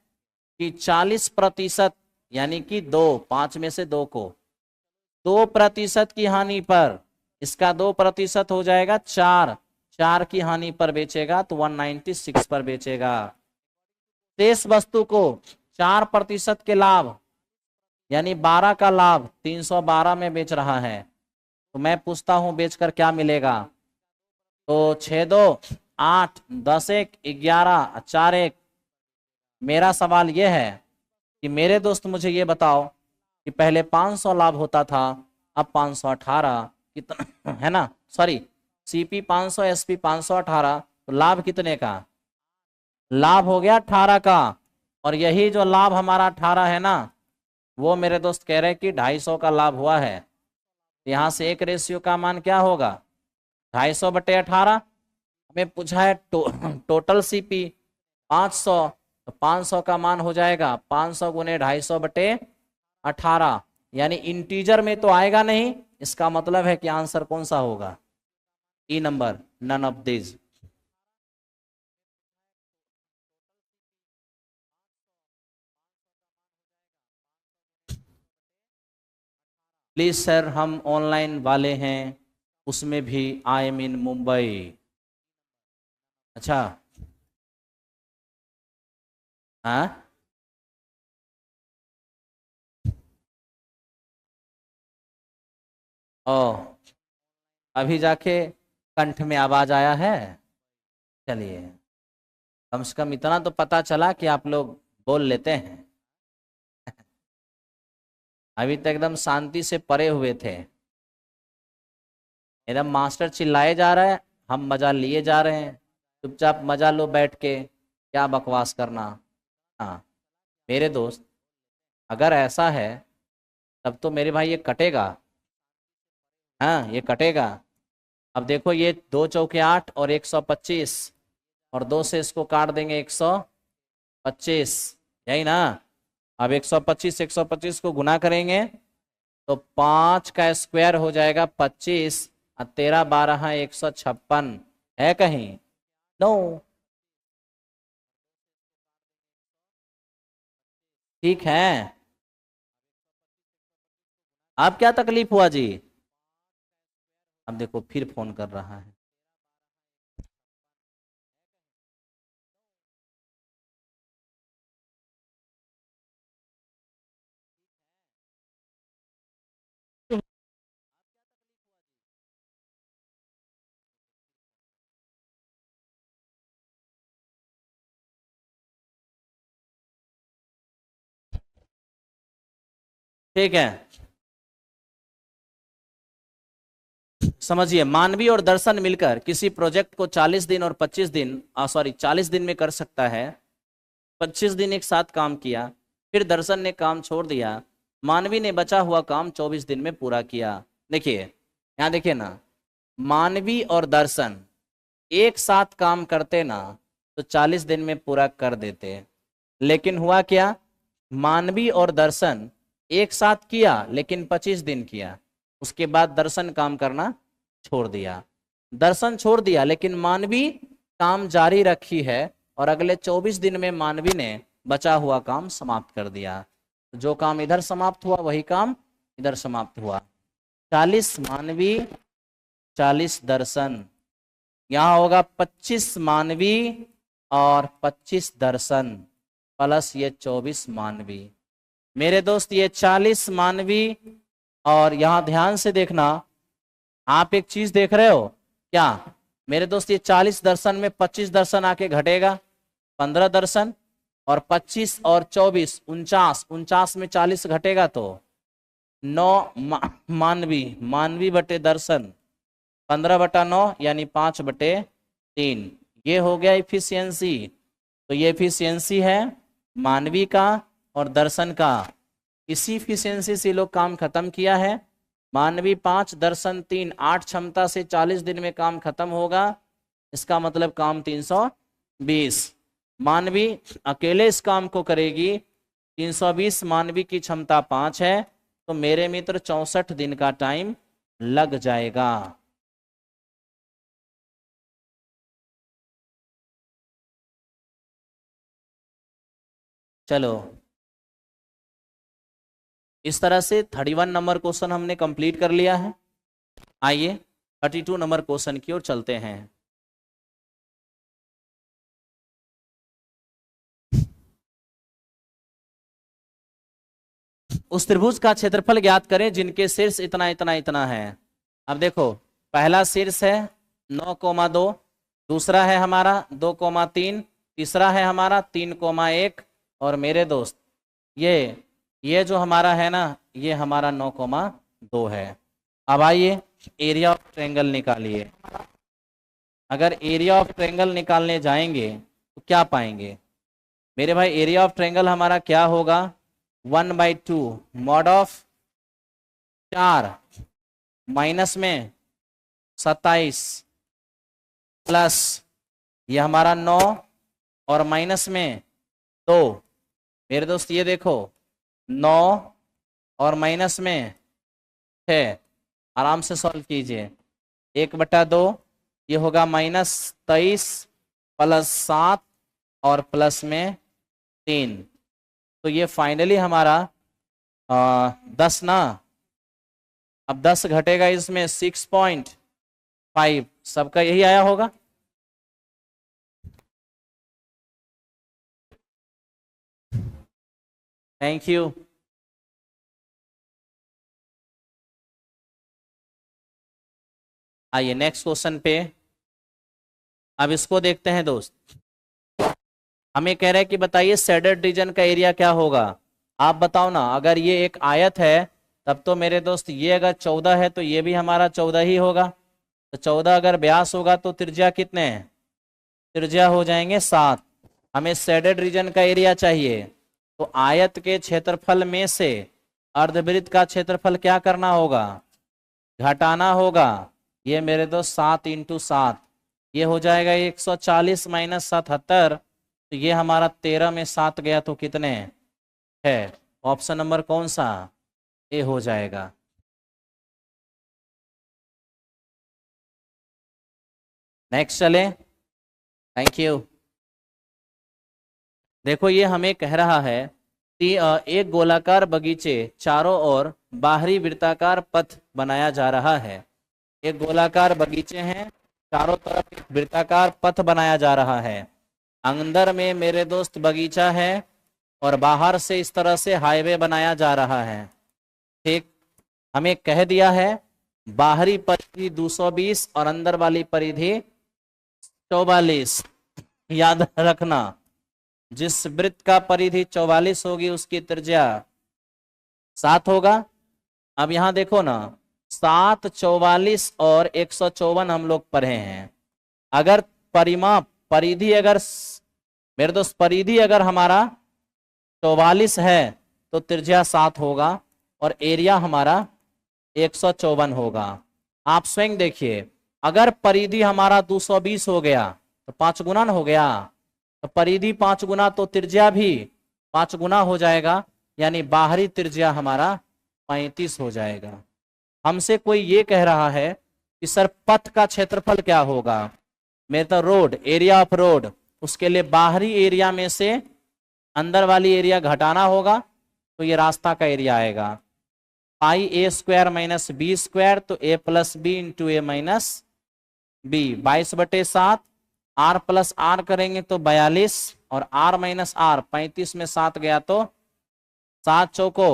कि 40% यानी कि 5 में से 2 को 2% की हानि पर, इसका 2% हो जाएगा 4 की हानि पर बेचेगा तो 196 पर बेचेगा। शेष वस्तु को 4% के लाभ यानी 12 का लाभ 312 में बेच रहा है। तो मैं पूछता हूं बेचकर क्या मिलेगा। तो 6 2 8 10 1 11 4 1। मेरा सवाल यह है कि मेरे दोस्त मुझे ये बताओ कि पहले 500 लाभ होता था, अब 518 कितना है ना, सॉरी सीपी 500 एसपी 518, तो लाभ कितने का, लाभ हो गया 18 का। और यही जो लाभ हमारा 18 है ना, वो मेरे दोस्त कह रहे हैं कि 250 का लाभ हुआ है। यहां से एक रेशियो का मान क्या होगा 250/18। हमें पूछा है टोटल सीपी 500, तो 500 का मान हो जाएगा 500 गुने 250/18, यानी इंटीजर में तो आएगा नहीं। इसका मतलब है कि आंसर कौन सा होगा, E number, none of this. Please sir हम ऑनलाइन वाले हैं, उसमें भी आई एम इन मुंबई। अच्छा हाँ ओ, अभी जाके कंठ में आवाज आया है। चलिए कम से कम इतना तो पता चला कि आप लोग बोल लेते हैं। अभी तक एकदम शांति से परे हुए थे, एकदम मास्टर चिल्लाए जा रहा है, हम मजा लिए जा रहे हैं। चुपचाप मजा लो बैठ के, क्या बकवास करना। हाँ मेरे दोस्त अगर ऐसा है तब तो मेरे भाई ये कटेगा। हाँ ये कटेगा। अब देखो ये 2 चौके 8 और 125, और 2 से इसको काट देंगे 125, यही ना। अब 125 को गुना करेंगे तो 5 का स्क्वायर हो जाएगा 25, और 13 12 156 है कहीं, नो। ठीक है, अब क्या तकलीफ हुआ जी। अब देखो फिर फोन कर रहा है। ठीक है समझिए, मानवी और दर्शन मिलकर किसी प्रोजेक्ट को 40 दिन और 25 दिन 40 दिन में कर सकता है। 25 दिन एक साथ काम किया, फिर दर्शन ने काम छोड़ दिया, मानवी ने बचा हुआ काम 24 दिन में पूरा किया। देखिए यहाँ देखिए ना, मानवी और दर्शन एक साथ काम करते ना तो 40 दिन में पूरा कर देते, लेकिन हुआ क्या, मानवी और दर्शन एक साथ किया लेकिन 25 दिन किया, उसके बाद दर्शन काम करना छोड़ दिया। दर्शन छोड़ दिया लेकिन मानवी काम जारी रखी है, और अगले 24 दिन में मानवी ने बचा हुआ काम समाप्त कर दिया। जो काम इधर समाप्त हुआ वही काम इधर समाप्त हुआ। 40 मानवी 40 दर्शन, यहाँ होगा 25 मानवी और 25 दर्शन प्लस ये 24 मानवी। मेरे दोस्त ये 40 मानवी, और यहां ध्यान से देखना, आप एक चीज देख रहे हो क्या मेरे दोस्त, ये 40 दर्शन में 25 दर्शन आके घटेगा 15 दर्शन, और 25 और 24 49, 49 में 40 घटेगा तो 9 मानवी, मानवी बटे दर्शन 15/9 यानी 5/3। ये हो गया इफिशियंसी। तो ये इफिशियंसी है मानवी का और दर्शन का। इसी इफिशियंसी से लोग काम खत्म किया है। मानवी 5 दर्शन 3, 8 क्षमता से 40 दिन में काम खत्म होगा। इसका मतलब काम 320। मानवी अकेले इस काम को करेगी। 320 मानवी की क्षमता 5 है, तो मेरे मित्र 64 दिन का टाइम लग जाएगा। चलो, इस तरह से 31 नंबर क्वेश्चन हमने कंप्लीट कर लिया है। आइए 32 नंबर क्वेश्चन की ओर चलते हैं। उस त्रिभुज का क्षेत्रफल ज्ञात करें जिनके शीर्ष इतना इतना इतना है। अब देखो, पहला शीर्ष है 9,2, दूसरा है हमारा 2,3, तीसरा है हमारा 3,1, और मेरे दोस्त ये जो हमारा है ना, ये हमारा 9,2 है। अब आइए एरिया ऑफ ट्रायंगल निकालिए। अगर एरिया ऑफ ट्रायंगल निकालने जाएंगे तो क्या पाएंगे मेरे भाई? एरिया ऑफ ट्रायंगल हमारा क्या होगा? 1/2 मॉड ऑफ 4 माइनस में 27 प्लस ये हमारा 9 और माइनस में 2। मेरे दोस्त ये देखो, 9 और माइनस में 6, आराम से सॉल्व कीजिए। 1/2 ये होगा -23 प्लस 7 और प्लस में 3। तो ये फाइनली हमारा 10 ना। अब 10 घटेगा इसमें 6.5। सबका यही आया होगा। Thank you. आइए नेक्स्ट क्वेश्चन पे। अब इसको देखते हैं दोस्त। हमें कह रहा है कि बताइए शेडेड रीजन का एरिया क्या होगा। आप बताओ ना। अगर ये एक आयत है तब तो मेरे दोस्त ये अगर 14 है तो ये भी हमारा 14 ही होगा। तो 14 अगर व्यास होगा तो त्रिज्या कितने हैं? त्रिज्या हो जाएंगे 7। हमें शेडेड रीजन का एरिया चाहिए। तो आयत के क्षेत्रफल में से अर्धवृत्त का क्षेत्रफल क्या करना होगा? घटाना होगा। ये मेरे दोस्त 7 × 7, ये हो जाएगा 140 - 77। तो ये हमारा 13 में 7 गया तो कितने है? ऑप्शन नंबर कौन सा? ए हो जाएगा। नेक्स्ट चले। Thank you. देखो, ये हमें कह रहा है कि एक गोलाकार बगीचे चारों ओर बाहरी वृत्ताकार पथ बनाया जा रहा है। एक गोलाकार बगीचे हैं, चारों तरफ एक वृत्ताकार पथ बनाया जा रहा है। अंदर में मेरे दोस्त बगीचा है और बाहर से इस तरह से हाईवे बनाया जा रहा है। ठीक, हमें कह दिया है बाहरी परिधि 220 और अंदर वाली परिधि 44। याद रखना, जिस वृत्त का परिधि 44 होगी उसकी त्रिज्या 7 होगा। अब यहां देखो ना, 7, 44 और 154 हम लोग पढ़े हैं। अगर परिमाप परिधि अगर मेरे दोस्त परिधि अगर हमारा 44 है तो त्रिज्या 7 होगा और एरिया हमारा 154 होगा। आप स्वयं देखिए, अगर परिधि हमारा 220 हो गया तो 5 गुना हो गया। तो परिधि 5 गुना तो त्रिज्या भी 5 गुना हो जाएगा, यानी बाहरी त्रिज्या हमारा 35 हो जाएगा। हमसे कोई ये कह रहा है कि सर पथ का क्षेत्रफल क्या होगा? मेरे तो रोड, एरिया ऑफ रोड, उसके लिए बाहरी एरिया में से अंदर वाली एरिया घटाना होगा, तो ये रास्ता का एरिया आएगा। a² - b², तो a + b × a - b 22/7। r + r करेंगे तो 42 और r - r 35 में 7 गया तो 7 चौको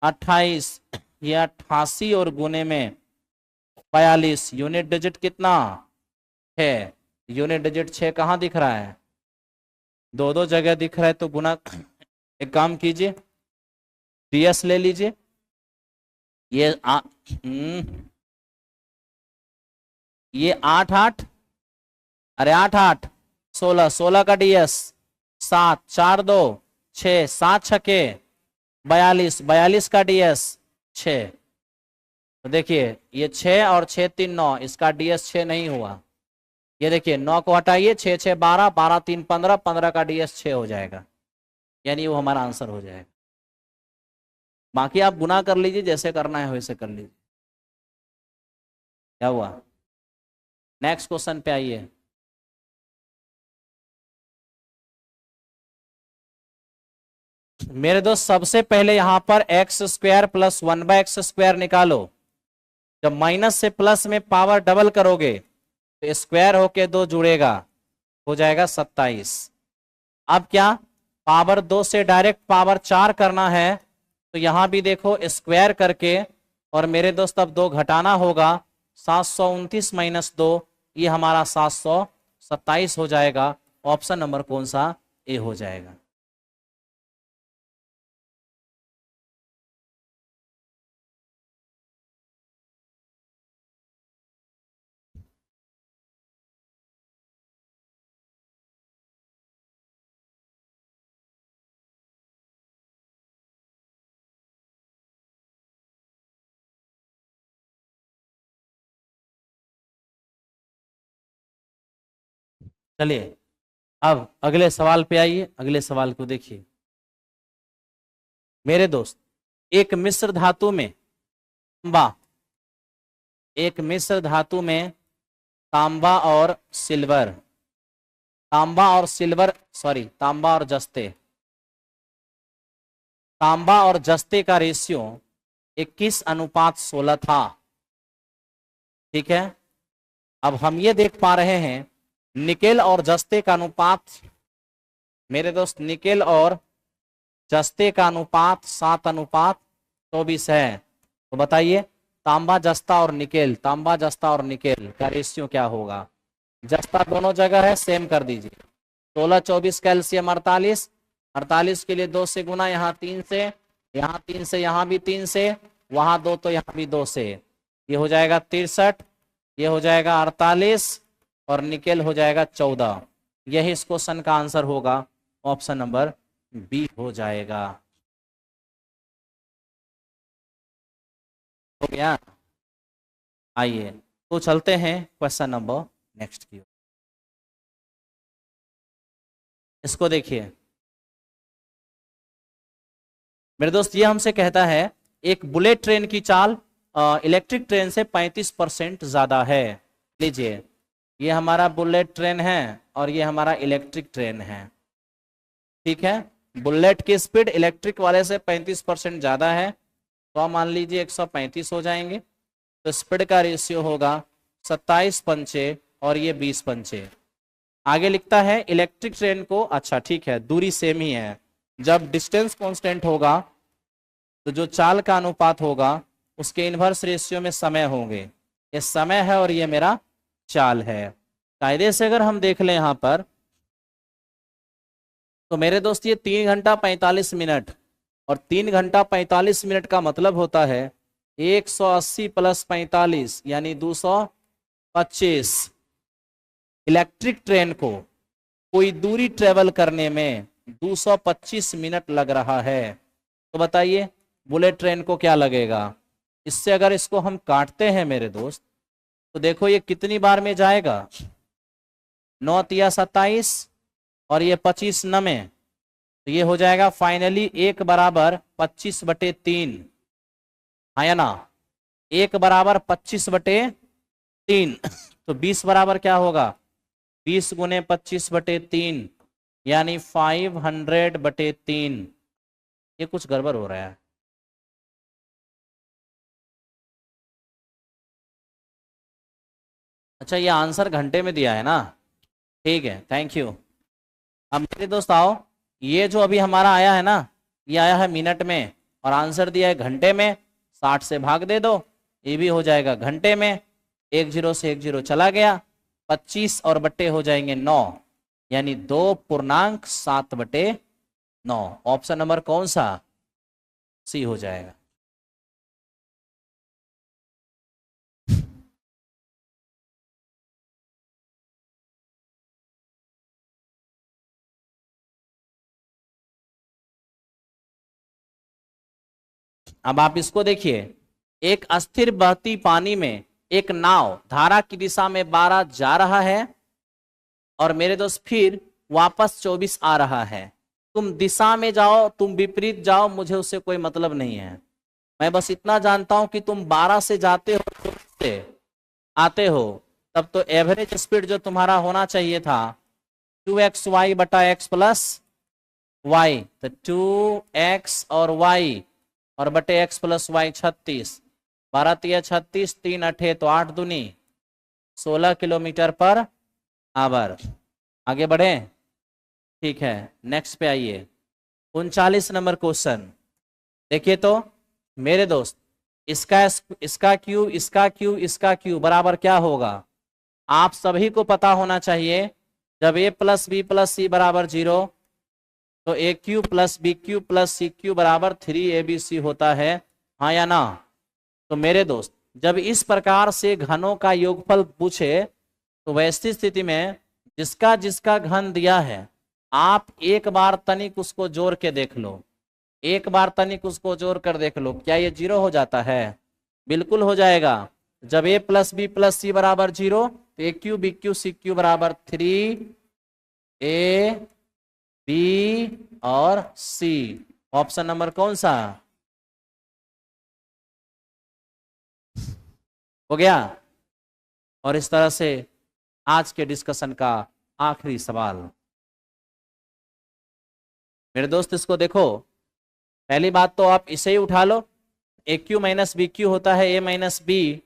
28, ये 88 और गुने में 42। यूनिट डिजिट कितना है? यूनिट डिजिट 6 कहाँ दिख रहा है? दो दो जगह दिख रहा है तो गुना, एक काम कीजिए ds ले लीजिए। ये ये 8 8, अरे 8 8 16, 16 का ds 7, 4 2 6, 7 छके 42, 42 का ds 6। तो देखिए ये 6 और 6 3 9, इसका ds 6 नहीं हुआ। ये देखिए 9 को हटाइए, 6 6 12, 12 3 15, 15 का ds 6 हो जाएगा, यानी वो हमारा आंसर हो जाएगा। बाकी आप गुना कर लीजिए, जैसे करना है वैसे कर लीजिए। क्या हुआ, नेक्स्ट क्वेश्चन पे आइए। मेरे दोस्त सबसे पहले यहां पर एक्स स्क्वायर प्लस 1/x² निकालो। जब माइनस से प्लस में पावर डबल करोगे तो स्क्वायर होके 2 जुड़ेगा, हो जाएगा 27। अब क्या, पावर 2 से डायरेक्ट पावर 4 करना है, तो यहां भी देखो स्क्वायर करके, और मेरे दोस्त अब 2 घटाना होगा, 729 - 2, ये हमारा 727 हो जाएगा। ऑप्शन नंबर कौन सा, ए हो जाएगा। चलिए अब अगले सवाल पे आइए। अगले सवाल को देखिए मेरे दोस्त, एक मिश्र धातु में तांबा, एक मिश्र धातु में तांबा और सिल्वर, तांबा और सिल्वर, सॉरी तांबा और जस्ते, तांबा और जस्ते का रेशियो 21:16 था। ठीक है, अब हम ये देख पा रहे हैं निकेल और जस्ते का अनुपात, मेरे दोस्त निकेल और जस्ते का अनुपात 7:24 है। तो बताइए तांबा जस्ता और निकेल, तांबा जस्ता और निकेल का रेशियो क्या होगा। जस्ता दोनों जगह है, सेम कर दीजिए। 16 24 कैल्शियम 48, 48 के लिए 2 से गुना, यहाँ 3 से, यहाँ 3 से, यहाँ भी 3 से, वहां 2 तो यहाँ भी 2 से, ये हो जाएगा 63, ये हो जाएगा 48 और निकेल हो जाएगा 14। यही इस क्वेश्चन का आंसर होगा, ऑप्शन नंबर बी हो जाएगा। हो गया। आइए तो चलते हैं क्वेश्चन नंबर नेक्स्ट की ओर। इसको देखिए मेरे दोस्त, ये हमसे कहता है एक बुलेट ट्रेन की चाल इलेक्ट्रिक ट्रेन से 35% ज्यादा है। लीजिए ये हमारा बुलेट ट्रेन है और ये हमारा इलेक्ट्रिक ट्रेन है। ठीक है, बुलेट की स्पीड इलेक्ट्रिक वाले से 35% ज्यादा है, तो आप मान लीजिए 135 हो जाएंगे। तो स्पीड का रेशियो होगा 27 पंचे और ये 20 पंचे। आगे लिखता है इलेक्ट्रिक ट्रेन को, अच्छा ठीक है दूरी सेम ही है, जब डिस्टेंस कांस्टेंट होगा तो जो चाल का अनुपात होगा उसके इनवर्स रेशियो में समय होंगे। ये समय है और ये मेरा चाल है। कायदे से अगर हम देख लें यहां पर, तो मेरे दोस्त ये 3 घंटा 45 मिनट, और 3 घंटा 45 मिनट का मतलब होता है 180 + 45 यानी 225। इलेक्ट्रिक ट्रेन को कोई दूरी ट्रेवल करने में 225 मिनट लग रहा है। तो बताइए बुलेट ट्रेन को क्या लगेगा। इससे अगर इसको हम काटते हैं मेरे दोस्त, तो देखो ये कितनी बार में जाएगा, 9 तिया 27 और ये 25 नमे, तो ये हो जाएगा फाइनली 1 = 25/3। हाँ या ना, 1 = 25/3। तो 20 बराबर क्या होगा, 20 × 25/3 यानी 500/3। ये कुछ गड़बड़ हो रहा है। अच्छा ये आंसर घंटे में दिया है ना, ठीक है थैंक यू। अब मेरे दोस्त आओ, ये जो अभी हमारा आया है ना, ये आया है मिनट में और आंसर दिया है घंटे में। 60 से भाग दे दो, ये भी हो जाएगा घंटे में। 1 0 से 1 0 चला गया, 25 और बट्टे हो जाएंगे 9, यानी 2.7/9। ऑप्शन नंबर कौन सा? सी हो जाएगा। अब आप इसको देखिए, एक अस्थिर बहती पानी में एक नाव धारा की दिशा में 12 जा रहा है और मेरे दोस्त फिर वापस 24 आ रहा है। तुम दिशा में जाओ, तुम विपरीत जाओ, मुझे उससे कोई मतलब नहीं है। मैं बस इतना जानता हूं कि तुम 12 से जाते हो, 24 से आते हो, तब तो एवरेज स्पीड जो तुम्हारा होना चाहिए था 2xy/x प्लस y, तो 2x और y और बटे x प्लस y 36, 12 तिया 36, 3 8 तो 8 दूनी 16 किलोमीटर पर आवर। आगे बढ़े, ठीक है, नेक्स्ट पे आइए। 39 नंबर क्वेश्चन देखिए तो मेरे दोस्त, इसका क्यू इसका क्यू इसका क्यू बराबर क्या होगा? आप सभी को पता होना चाहिए, जब a plus B plus C बराबर 0 तो A cube plus B cube plus C cube बराबर 3abc होता है, हाँ या ना? तो मेरे दोस्त, जब इस प्रकार से घनों का योगफल पूछे तो वैसी स्थिति में जिसका जिसका घन दिया है, आप एक बार तनिक उसको जोड़ के देख लो, एक बार तनिक उसको जोड़ कर देख लो, क्या ये 0 हो जाता है? बिल्कुल हो जाएगा। जब a plus B plus C बराबर 0 तो A cube B cube C cube बराबर 3a b और c। ऑप्शन नंबर कौन सा हो गया? और इस तरह से आज के डिस्कशन का आखिरी सवाल। मेरे दोस्त इसको देखो, पहली बात तो आप इसे ही उठा लो, A cube minus B cube होता है a minus B,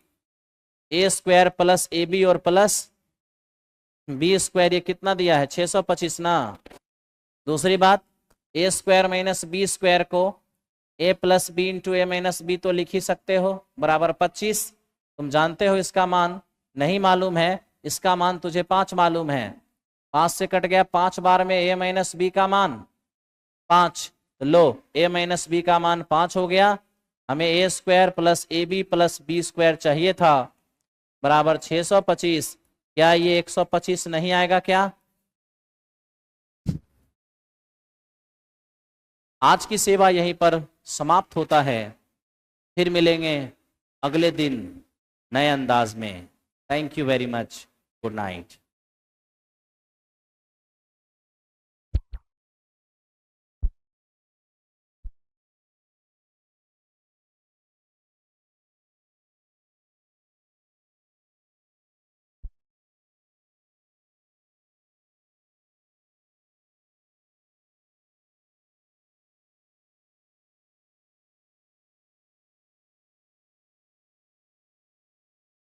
A square plus A B और प्लस बी स्क्वायर, ये कितना दिया है 625 ना। दूसरी बात, A square minus B square को A plus B into A minus B तो लिख ही सकते हो, बराबर 25। तुम जानते हो इसका मान, नहीं मालूम है इसका मान तुझे 5 मालूम है, 5 से कट गया, 5 बार में ए माइनस बी का मान 5, तो लो ए माइनस बी का मान 5 हो गया। हमें A square plus A B plus B square चाहिए था, बराबर 625। क्या ये 125 नहीं आएगा क्या? आज की सेवा यहीं पर समाप्त होता है, फिर मिलेंगे अगले दिन नए अंदाज में। Thank you very much, good night.